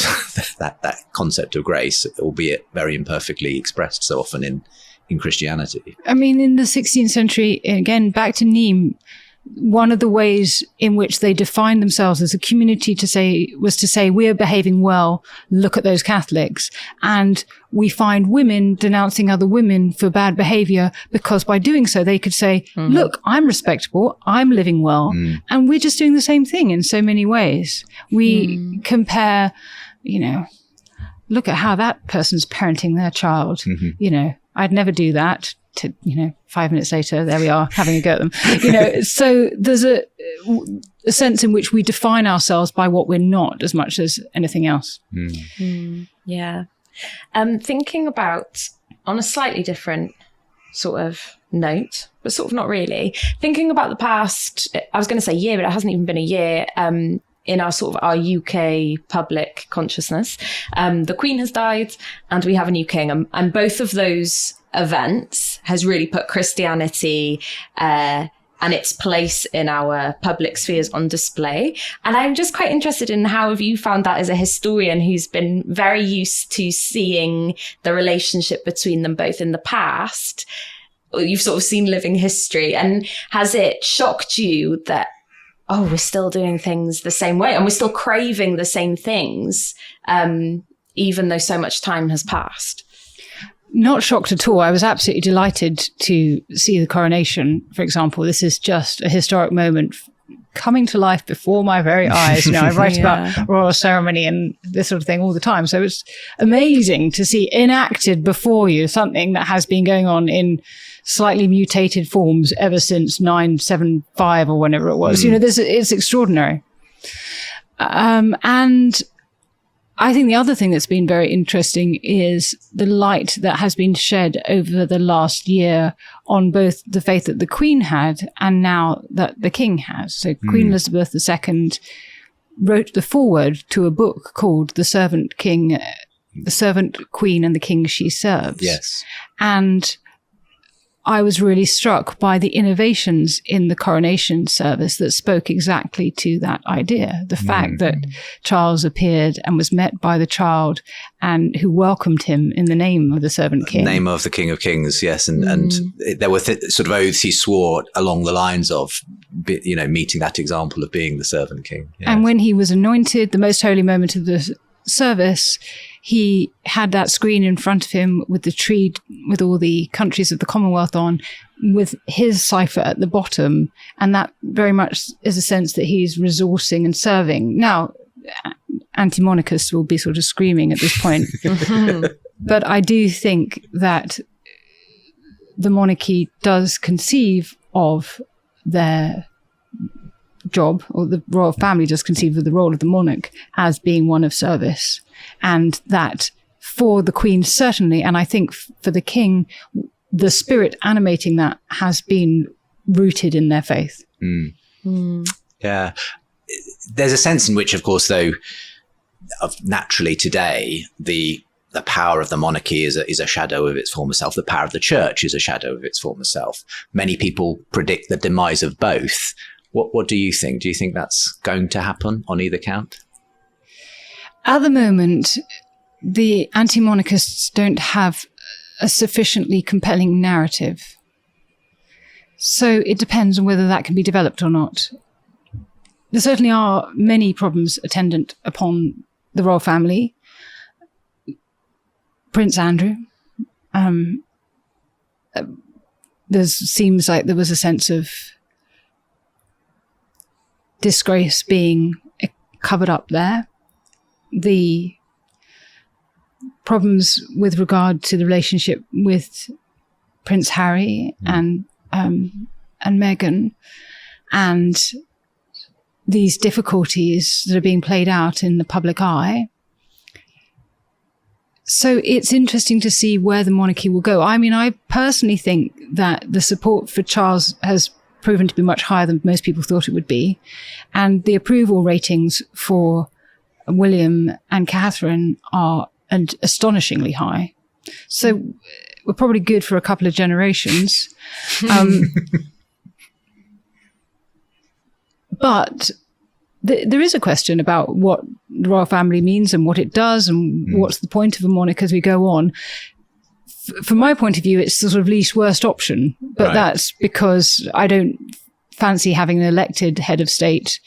that concept of grace, albeit very imperfectly expressed so often in Christianity. I mean, in the 16th century, again, back to Nîmes, one of the ways in which they defined themselves as a community was to say, we're behaving well, look at those Catholics. And we find women denouncing other women for bad behavior because by doing so, they could say, look, I'm respectable, I'm living well. And we're just doing the same thing in so many ways. We compare, look at how that person's parenting their child. I'd never do that. 5 minutes later, there we are having a go at them. So there's a sense in which we define ourselves by what we're not as much as anything else. Yeah. Thinking about, on a slightly different sort of note, but sort of not really, thinking about the past, I was going to say year, but it hasn't even been a year, in our sort of our UK public consciousness. The Queen has died and we have a new king, and both of those events has really put Christianity and its place in our public spheres on display. And I'm just quite interested in how have you found that as a historian who's been very used to seeing the relationship between them both in the past. You've sort of seen living history, and has it shocked you that oh, we're still doing things the same way and we're still craving the same things, even though so much time has passed. Not shocked at all. I was absolutely delighted to see the coronation, for example. This is just a historic moment coming to life before my very eyes. You know, I write about royal ceremony and this sort of thing all the time. So it's amazing to see enacted before you something that has been going on in slightly mutated forms ever since 975 or whenever it was. You know, it's extraordinary. And I think the other thing that's been very interesting is the light that has been shed over the last year on both the faith that the Queen had and now that the King has. So Queen Elizabeth II wrote the foreword to a book called The Servant King, The Servant Queen and the King She Serves. Yes. And I was really struck by the innovations in the coronation service that spoke exactly to that idea. The fact that Charles appeared and was met by the child and who welcomed him in the name of the servant king. Name of the King of Kings, yes. And there were sort of oaths he swore along the lines of, you know, meeting that example of being the servant king. Yes. And when he was anointed, the most holy moment of the service, he had that screen in front of him with the tree, with all the countries of the Commonwealth on, with his cipher at the bottom. And that very much is a sense that he's resourcing and serving. Now, anti-monarchists will be sort of screaming at this point. But I do think that the monarchy does conceive of their job, or the royal family does conceive of the role of the monarch as being one of service. And that for the Queen, certainly, and I think for the King, the spirit animating that has been rooted in their faith. Yeah. There's a sense in which, of course, though, naturally today, the power of the monarchy is a shadow of its former self. The power of the church is a shadow of its former self. Many people predict the demise of both. What do you think? Do you think that's going to happen on either count? At the moment, the anti-monarchists don't have a sufficiently compelling narrative. So it depends on whether that can be developed or not. There certainly are many problems attendant upon the royal family. Prince Andrew. There seems like there was a sense of disgrace being covered up there. The problems with regard to the relationship with Prince Harry and Meghan, and these difficulties that are being played out in the public eye. So it's interesting to see where the monarchy will go. I mean, I personally think that the support for Charles has proven to be much higher than most people thought it would be. And the approval ratings for William and Catherine are astonishingly high. So we're probably good for a couple of generations. But there is a question about what the royal family means and what it does and what's the point of a monarch as we go on. From my point of view, it's the sort of least worst option. But that's because I don't fancy having an elected head of state,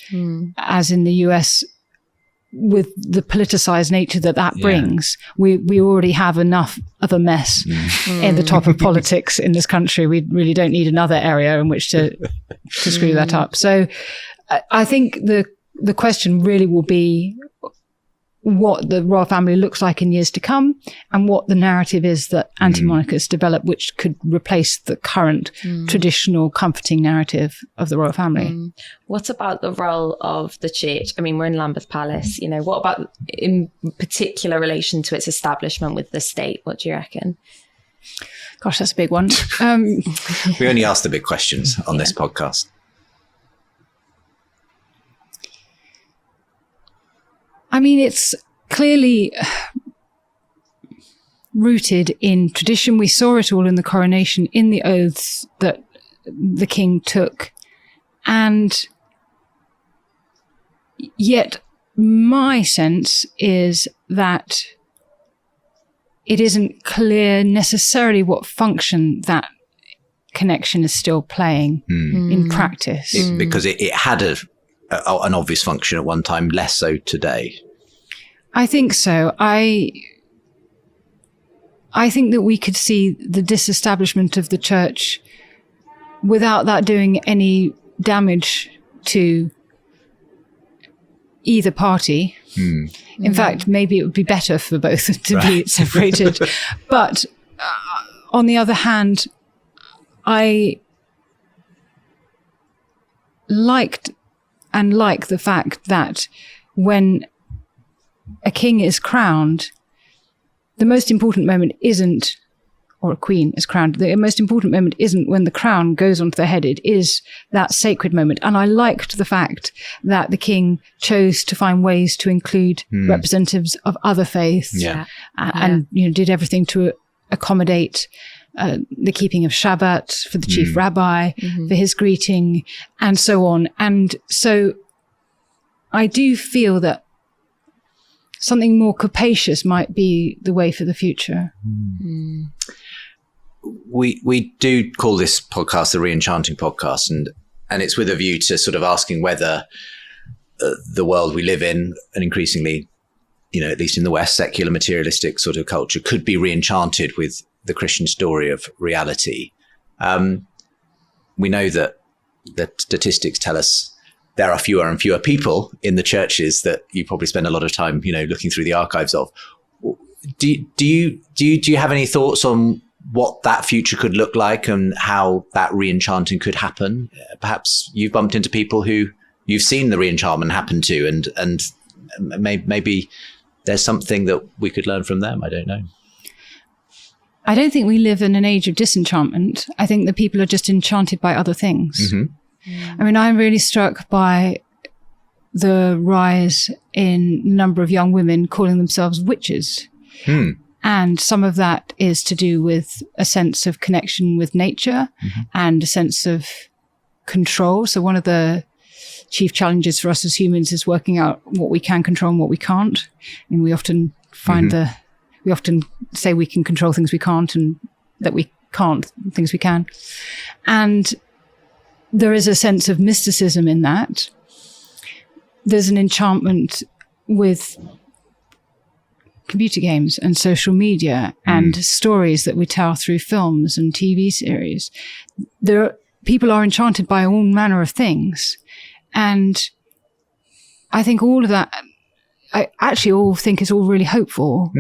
as in the US, with the politicized nature that brings. We already have enough of a mess in the top of politics in this country. We really don't need another area in which to screw that up. So I think the question really will be what the royal family looks like in years to come and what the narrative is that anti-monarchists develop, which could replace the current traditional comforting narrative of the royal family. What about the role of the church? I mean, we're in Lambeth Palace, you know, what about in particular relation to its establishment with the state? What do you reckon? Gosh, that's a big one. We only ask the big questions on this podcast. I mean, it's clearly rooted in tradition. We saw it all in the coronation, in the oaths that the king took. And yet my sense is that it isn't clear necessarily what function that connection is still playing in practice. Because it had an obvious function at one time, less so today? I think so. I think that we could see the disestablishment of the church without that doing any damage to either party. In fact, maybe it would be better for both to be separated. But on the other hand, I liked and like the fact that when a king is crowned, the most important moment isn't, or a queen is crowned, the most important moment isn't when the crown goes onto their head. It is that sacred moment. And I liked the fact that the king chose to find ways to include representatives of other faiths and did everything to accommodate the keeping of Shabbat for the chief rabbi, for his greeting, and so on. And so I do feel that something more capacious might be the way for the future. We do call this podcast the Re-Enchanting podcast, and it's with a view to sort of asking whether the world we live in, and increasingly, at least in the West, secular materialistic sort of culture, could be re-enchanted with the Christian story of reality. We know that statistics tell us there are fewer and fewer people in the churches that you probably spend a lot of time, looking through the archives of. Do you have any thoughts on what that future could look like and how that re-enchanting could happen? Perhaps you've bumped into people who you've seen the re-enchantment happen to, and maybe there's something that we could learn from them. I don't know. I don't think we live in an age of disenchantment. I think that people are just enchanted by other things. I mean, I'm really struck by the rise in number of young women calling themselves witches. And some of that is to do with a sense of connection with nature and a sense of control. So one of the chief challenges for us as humans is working out what we can control and what we can't. And we often find we often say we can control things we can't, and that we can't things we can. And there is a sense of mysticism in that. There's an enchantment with computer games and social media and stories that we tell through films and TV series. People are enchanted by all manner of things. And I think all of that, I actually all think is all really hopeful,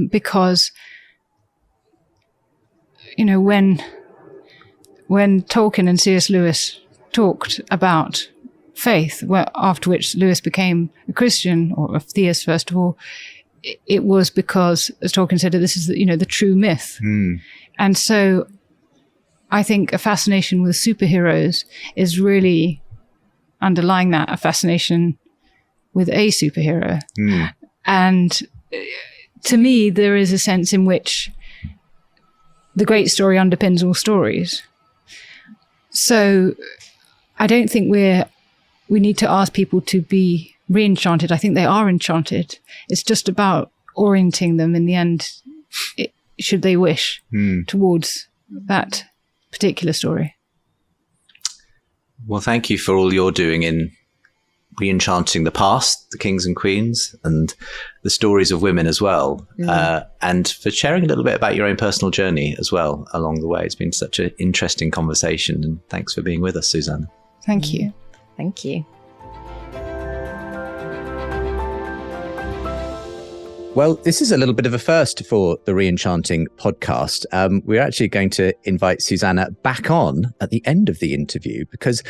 because, when Tolkien and C.S. Lewis talked about faith, after which Lewis became a Christian, or a theist first of all, it was because, as Tolkien said, this is the true myth. And so I think a fascination with superheroes is really underlying that, a fascination with a superhero. And to me, there is a sense in which the great story underpins all stories. So I don't think we need to ask people to be re-enchanted. I think they are enchanted. It's just about orienting them in the end, should they wish, towards that particular story. Well, thank you for all you're doing in re-enchanting the past, the kings and queens, and the stories of women as well. And for sharing a little bit about your own personal journey as well along the way. It's been such an interesting conversation, and thanks for being with us, Suzannah. Thank you. Thank you. Well, this is a little bit of a first for the Re-Enchanting podcast. We're actually going to invite Suzannah back on at the end of the interview, because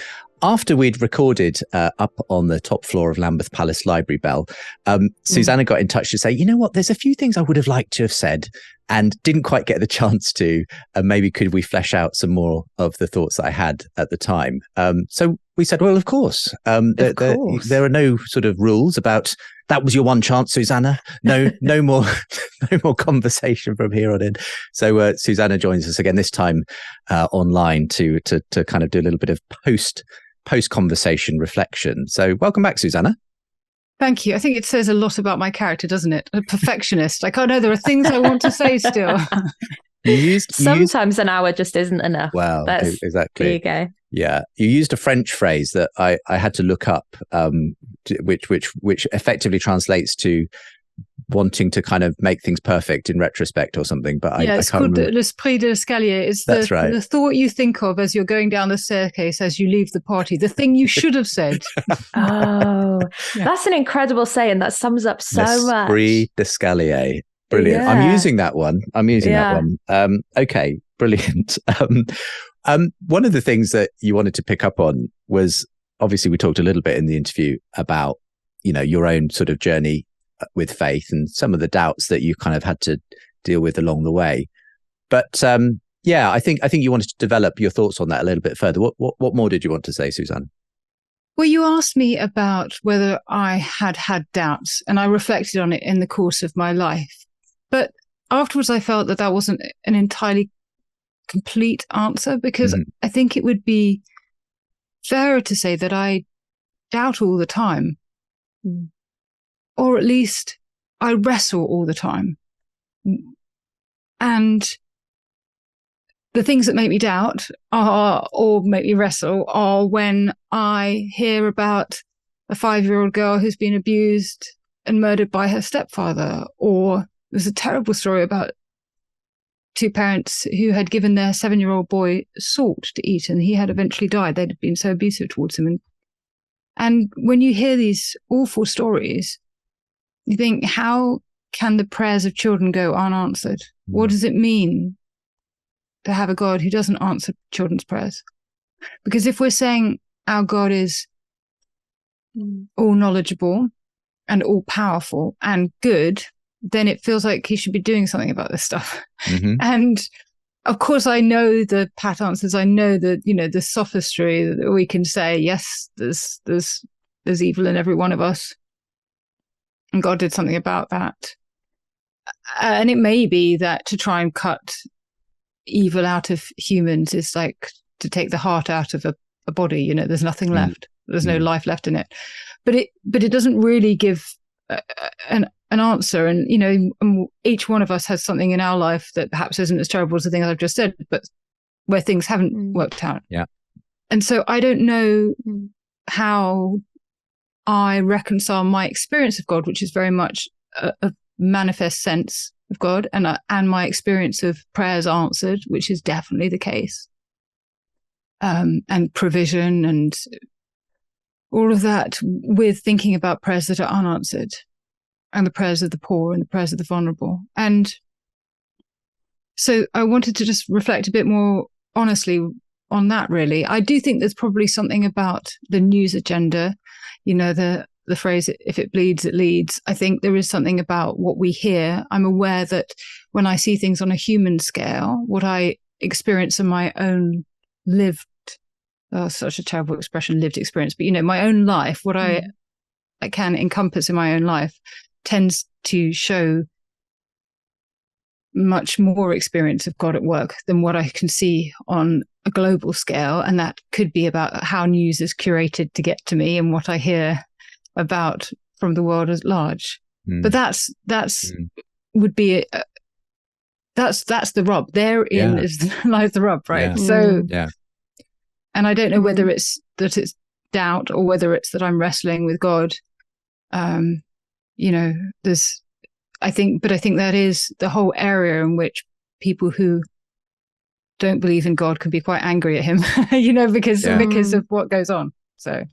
after we'd recorded up on the top floor of Lambeth Palace Library, Belle, Suzannah got in touch to say, you know what, there's a few things I would have liked to have said and didn't quite get the chance to. Maybe could we flesh out some more of the thoughts that I had at the time? So we said, well, of course. There are no sort of rules about that was your one chance, Suzannah. No more, no more conversation from here on in. So Suzannah joins us again, this time online to kind of do a little bit of post conversation reflection. So welcome back, Suzannah. Thank you. I think it says a lot about my character, doesn't it? A perfectionist. I can't know. There are things I want to say still. Sometimes an hour just isn't enough. Wow, exactly. There you go. Yeah, you used a French phrase that I had to look up, which effectively translates to wanting to kind of make things perfect in retrospect or something. But yeah, it's called l'esprit de l'escalier. It's the thought you think of as you're going down the staircase as you leave the party, the thing you should have said. That's an incredible saying. That sums up so much. L'esprit d'escalier. Brilliant. Yeah. I'm using that one. Okay, brilliant. One of the things that you wanted to pick up on was, obviously we talked a little bit in the interview about, your own sort of journey with faith and some of the doubts that you kind of had to deal with along the way. But I think you wanted to develop your thoughts on that a little bit further. What more did you want to say, Suzannah? Well, you asked me about whether I had doubts, and I reflected on it in the course of my life. But afterwards, I felt that wasn't an entirely complete answer, because I think it would be fairer to say that I doubt all the time, or at least I wrestle all the time. And the things that make me doubt or make me wrestle are when I hear about a 5-year-old girl who's been abused and murdered by her stepfather, or there's a terrible story about 2 parents who had given their 7-year-old boy salt to eat, and he had eventually died. They'd been so abusive towards him. And when you hear these awful stories, you think, how can the prayers of children go unanswered? What does it mean to have a God who doesn't answer children's prayers? Because if we're saying our God is all knowledgeable and all powerful and good, then it feels like he should be doing something about this stuff. And of course, I know the pat answers. I know that, the sophistry that we can say, yes, there's evil in every one of us, and God did something about that. And it may be that to try and cut evil out of humans is like to take the heart out of a body. There's nothing left. There's no life left in it. But it doesn't really give an answer. And, each one of us has something in our life that perhaps isn't as terrible as the thing I've just said, but where things haven't worked out. Yeah. And so I don't know how I reconcile my experience of God, which is very much a manifest sense of God, and my experience of prayers answered, which is definitely the case, and provision and all of that, with thinking about prayers that are unanswered, and the prayers of the poor and the prayers of the vulnerable. And so I wanted to just reflect a bit more honestly on that, really. I do think there's probably something about the news agenda, the phrase, if it bleeds, it leads. I think there is something about what we hear. I'm aware that when I see things on a human scale, what I experience in my own lived, such a terrible expression, lived experience, but, my own life, what I can encompass in my own life tends to show much more experience of God at work than what I can see on a global scale. And that could be about how news is curated to get to me and what I hear about from the world at large. But that's would be that's the rub. Therein lies the rub, right? So and I don't know whether it's that it's doubt or whether it's that I'm wrestling with God. I think that is the whole area in which people who don't believe in God can be quite angry at him, because of what goes on. So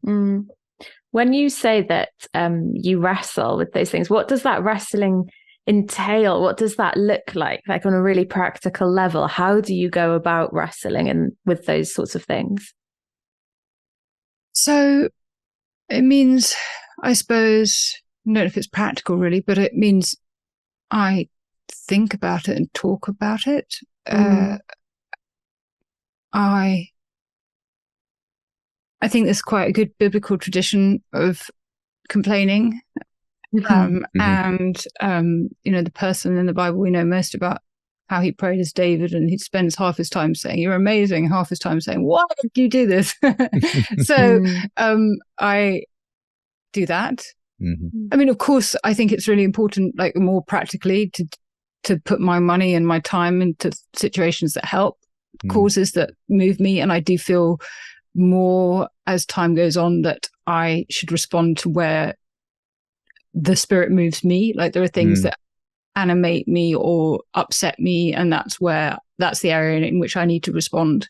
when you say that you wrestle with those things, what does that wrestling entail? What does that look like on a really practical level? How do you go about wrestling with those sorts of things? So it means, I suppose, I don't know if it's practical really, but it means I think about it and talk about it. I think there's quite a good biblical tradition of complaining. And, the person in the Bible we know most about how he prayed is David, and he spends half his time saying, "You're amazing," half his time saying, "Why did you do this?" So I do that. I mean, of course, I think it's really important, more practically, to put my money and my time into situations that help, causes that move me. And I do feel more as time goes on that I should respond to where the Spirit moves me. Like there are things that animate me or upset me, and that's the area in which I need to respond.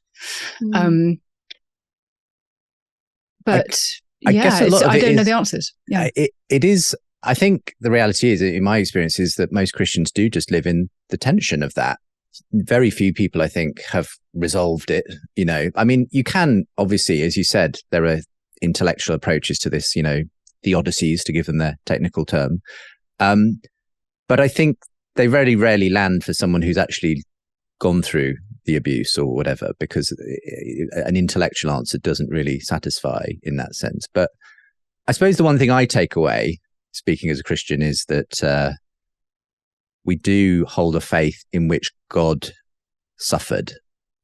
But I guess a lot of I don't know is, the answers. Yeah, it is. I think the reality is, in my experience, is that most Christians do just live in the tension of that. Very few people, I think, have resolved it. You know, I mean, you can obviously, as you said, there are intellectual approaches to this. You know, theodicies, to give them their technical term. But I think they very rarely land for someone who's actually gone through the abuse or whatever, because an intellectual answer doesn't really satisfy in that sense. But I suppose the one thing I take away, speaking as a Christian, is that we do hold a faith in which God suffered.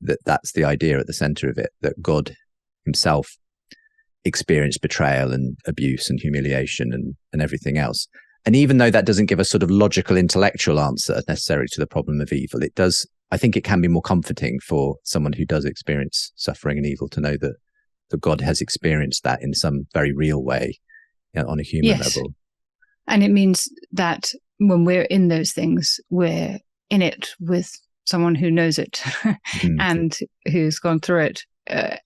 That's the idea at the center of it, that God himself experienced betrayal and abuse and humiliation and everything else. And even though that doesn't give a sort of logical, intellectual answer necessarily to the problem of evil, it does, I think it can be more comforting for someone who does experience suffering and evil to know that God has experienced that in some very real way, you know, on a human level. And it means that when we're in those things, we're in it with someone who knows it and who's gone through it. And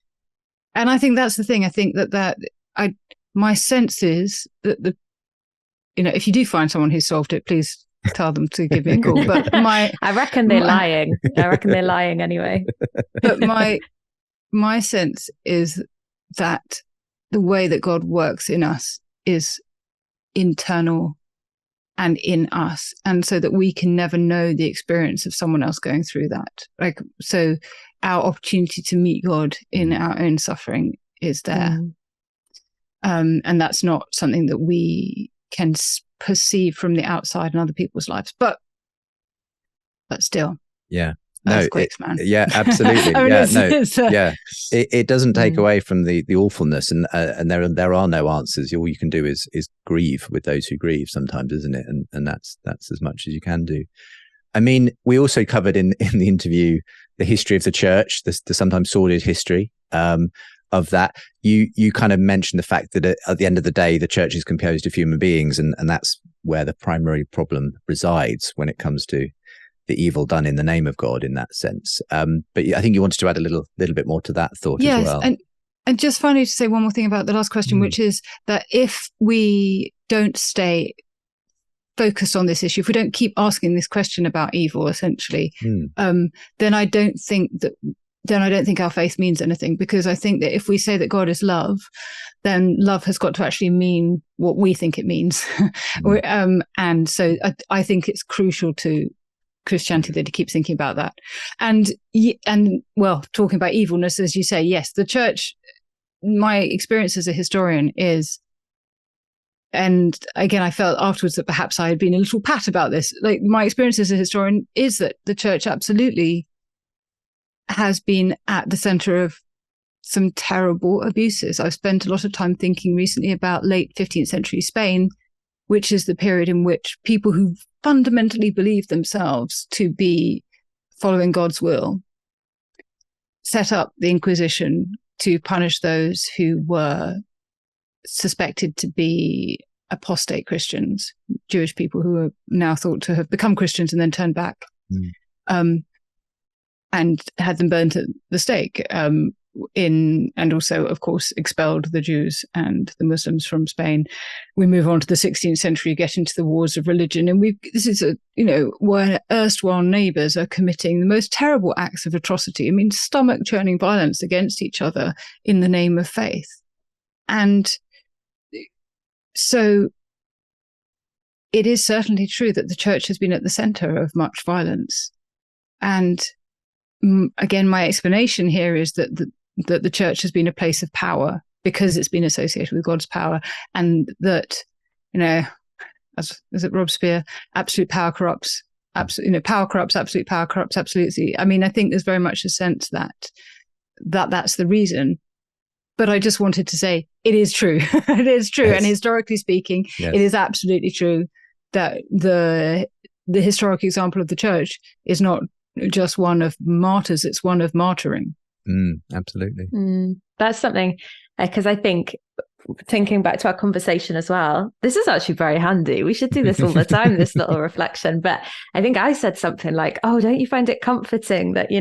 I think that's the thing. I think my sense is that if you do find someone who solved it, please tell them to give me a call. But I reckon they're lying. I reckon they're lying anyway. But my sense is that the way that God works in us is internal and in us, and so that we can never know the experience of someone else going through that. Like, so our opportunity to meet God in our own suffering is there. And that's not something that we can perceive from the outside in other people's lives, but still, earthquakes, man. Yeah, absolutely. It doesn't take away from the awfulness, and there are no answers. All you can do is grieve with those who grieve sometimes, isn't it? And that's as much as you can do. I mean, we also covered in the interview the history of the church, the sometimes sordid history of that. You kind of mentioned the fact that at the end of the day, the church is composed of human beings, and that's where the primary problem resides when it comes to the evil done in the name of God in that sense. But I think you wanted to add a little bit more to that thought as well. And just finally to say one more thing about the last question, which is that if we don't stay focused on this issue, if we don't keep asking this question about evil, essentially, then I don't think our faith means anything, because I think that if we say that God is love, then love has got to actually mean what we think it means. And so I think it's crucial to Christianity that he keeps thinking about that. And well, talking about evilness, as you say, yes, the church, my experience as a historian is, and again, I felt afterwards that perhaps I had been a little pat about this. Like, my experience as a historian is that the church absolutely has been at the center of some terrible abuses. I've spent a lot of time thinking recently about late 15th century Spain, which is the period in which people who fundamentally believe themselves to be following God's will set up the Inquisition to punish those who were suspected to be apostate Christians, Jewish people who are now thought to have become Christians and then turned back, and had them burned at the stake, and also, of course, expelled the Jews and the Muslims from Spain. We move on to the 16th century, get into the wars of religion, and this is where erstwhile neighbours are committing the most terrible acts of atrocity. I mean, stomach-churning violence against each other in the name of faith. And so it is certainly true that the church has been at the centre of much violence. And again, my explanation here is that the church has been a place of power because it's been associated with God's power, and that, as it Robespierre, absolute power corrupts. Power corrupts, absolute power corrupts absolutely. I mean, I think there's very much a sense that that's the reason. But I just wanted to say it is true. It is true. Yes. And historically speaking, It is absolutely true that the historic example of the church is not just one of martyrs, it's one of martyring. Absolutely. That's something, because I think, thinking back to our conversation as well, this is actually very handy. We should do this all the time, this little reflection. But I think I said something like, oh, don't you find it comforting that,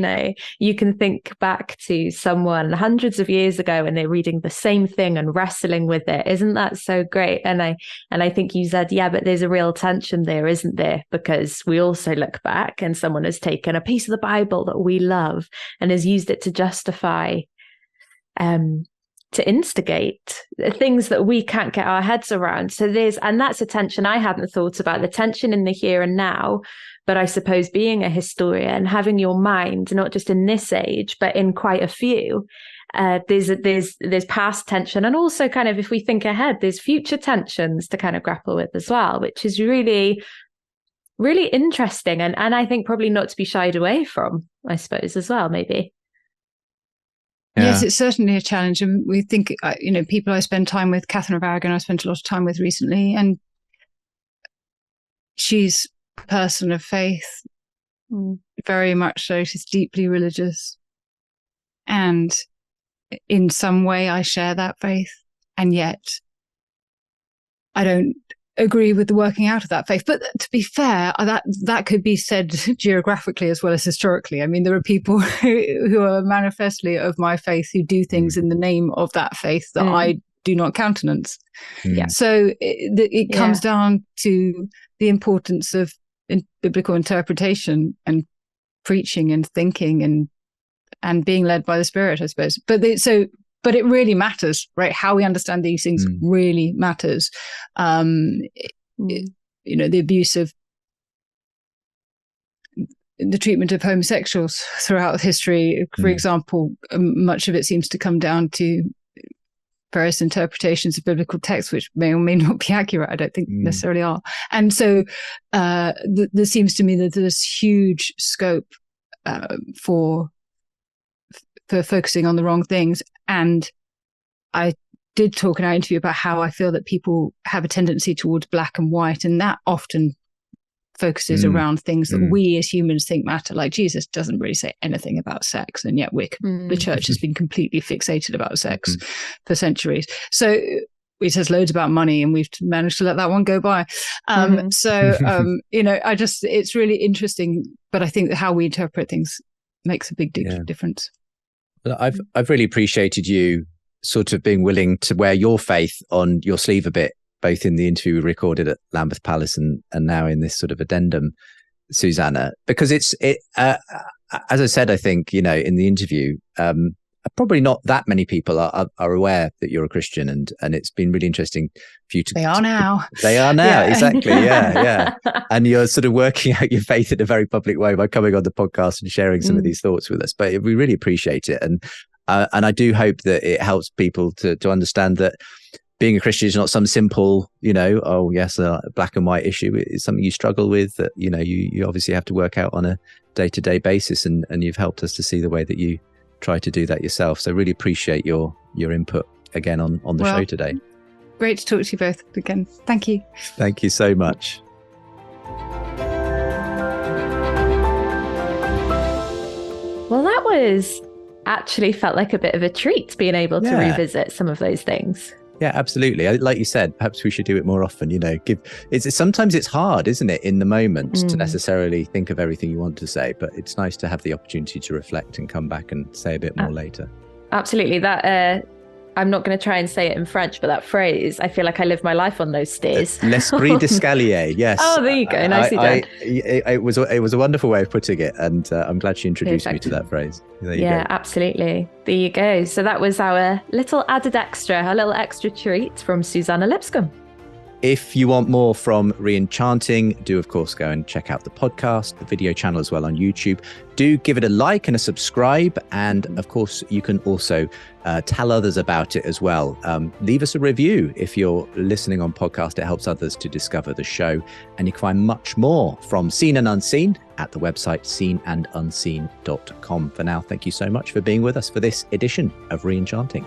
you can think back to someone hundreds of years ago and they're reading the same thing and wrestling with it? Isn't that so great? And I think you said, yeah, but there's a real tension there, isn't there? Because we also look back and someone has taken a piece of the Bible that we love and has used it to justify to instigate things that we can't get our heads around. So that's a tension I hadn't thought about, the tension in the here and now. But I suppose being a historian, having your mind, not just in this age, but in quite a few, there's past tension. And also kind of, if we think ahead, there's future tensions to kind of grapple with as well, which is really, really interesting. And I think probably not to be shied away from, I suppose, as well, maybe. Yeah. Yes, it's certainly a challenge. And we think, people I spend time with, Catherine of Aragon, I spent a lot of time with recently, and she's a person of faith, very much so. She's deeply religious. And in some way, I share that faith. And yet, I don't agree with the working out of that faith. But to be fair, that could be said geographically as well as historically. I mean, there are people who are manifestly of my faith who do things in the name of that faith that I do not countenance. Yeah. So it comes down to the importance of biblical interpretation and preaching and thinking and being led by the Spirit, I suppose. But it really matters, right? How we understand these things really matters. The abuse of the treatment of homosexuals throughout history, for example, much of it seems to come down to various interpretations of biblical texts, which may or may not be accurate. I don't think necessarily are. And so there seems to me that there's huge scope for focusing on the wrong things. And I did talk in our interview about how I feel that people have a tendency towards black and white, and that often focuses around things that we as humans think matter. Like Jesus doesn't really say anything about sex, and yet the church has been completely fixated about sex for centuries. So he says loads about money, and we've managed to let that one go by. It's really interesting, but I think that how we interpret things makes a big difference. I've really appreciated you sort of being willing to wear your faith on your sleeve a bit, both in the interview we recorded at Lambeth Palace and now in this sort of addendum, Suzannah, because as I said, I think, in the interview, probably not that many people are aware that you're a Christian, and it's been really interesting for you to. They are now, exactly. Yeah. And you're sort of working out your faith in a very public way by coming on the podcast and sharing some of these thoughts with us. But we really appreciate it, and I do hope that it helps people to understand that being a Christian is not some simple, black and white issue. It's something you struggle with, that you obviously have to work out on a day-to-day basis, and you've helped us to see the way that you try to do that yourself. So really appreciate your input again on the show today. Great to talk to you both again. Thank you. Thank you so much. Well, that was actually felt like a bit of a treat, being able to revisit some of those things. Yeah, absolutely. Like you said, perhaps we should do it more often. Sometimes it's hard, isn't it, in the moment to necessarily think of everything you want to say, but it's nice to have the opportunity to reflect and come back and say a bit more later. Absolutely. That I'm not going to try and say it in French, but that phrase, I feel like I live my life on those stairs. L'esprit d'escalier, yes. Oh, there you go. Nicely done. It was a wonderful way of putting it, and I'm glad she introduced me to that phrase. There you go. Absolutely. There you go. So that was our little added extra, a little extra treat from Suzannah Lipscomb. If you want more from Re-Enchanting, do of course go and check out the podcast, the video channel as well on YouTube. Do give it a like and a subscribe. And of course, you can also tell others about it as well. Leave us a review if you're listening on podcast. It helps others to discover the show. And you can find much more from Seen and Unseen at the website seenandunseen.com. For now, thank you so much for being with us for this edition of Re-Enchanting.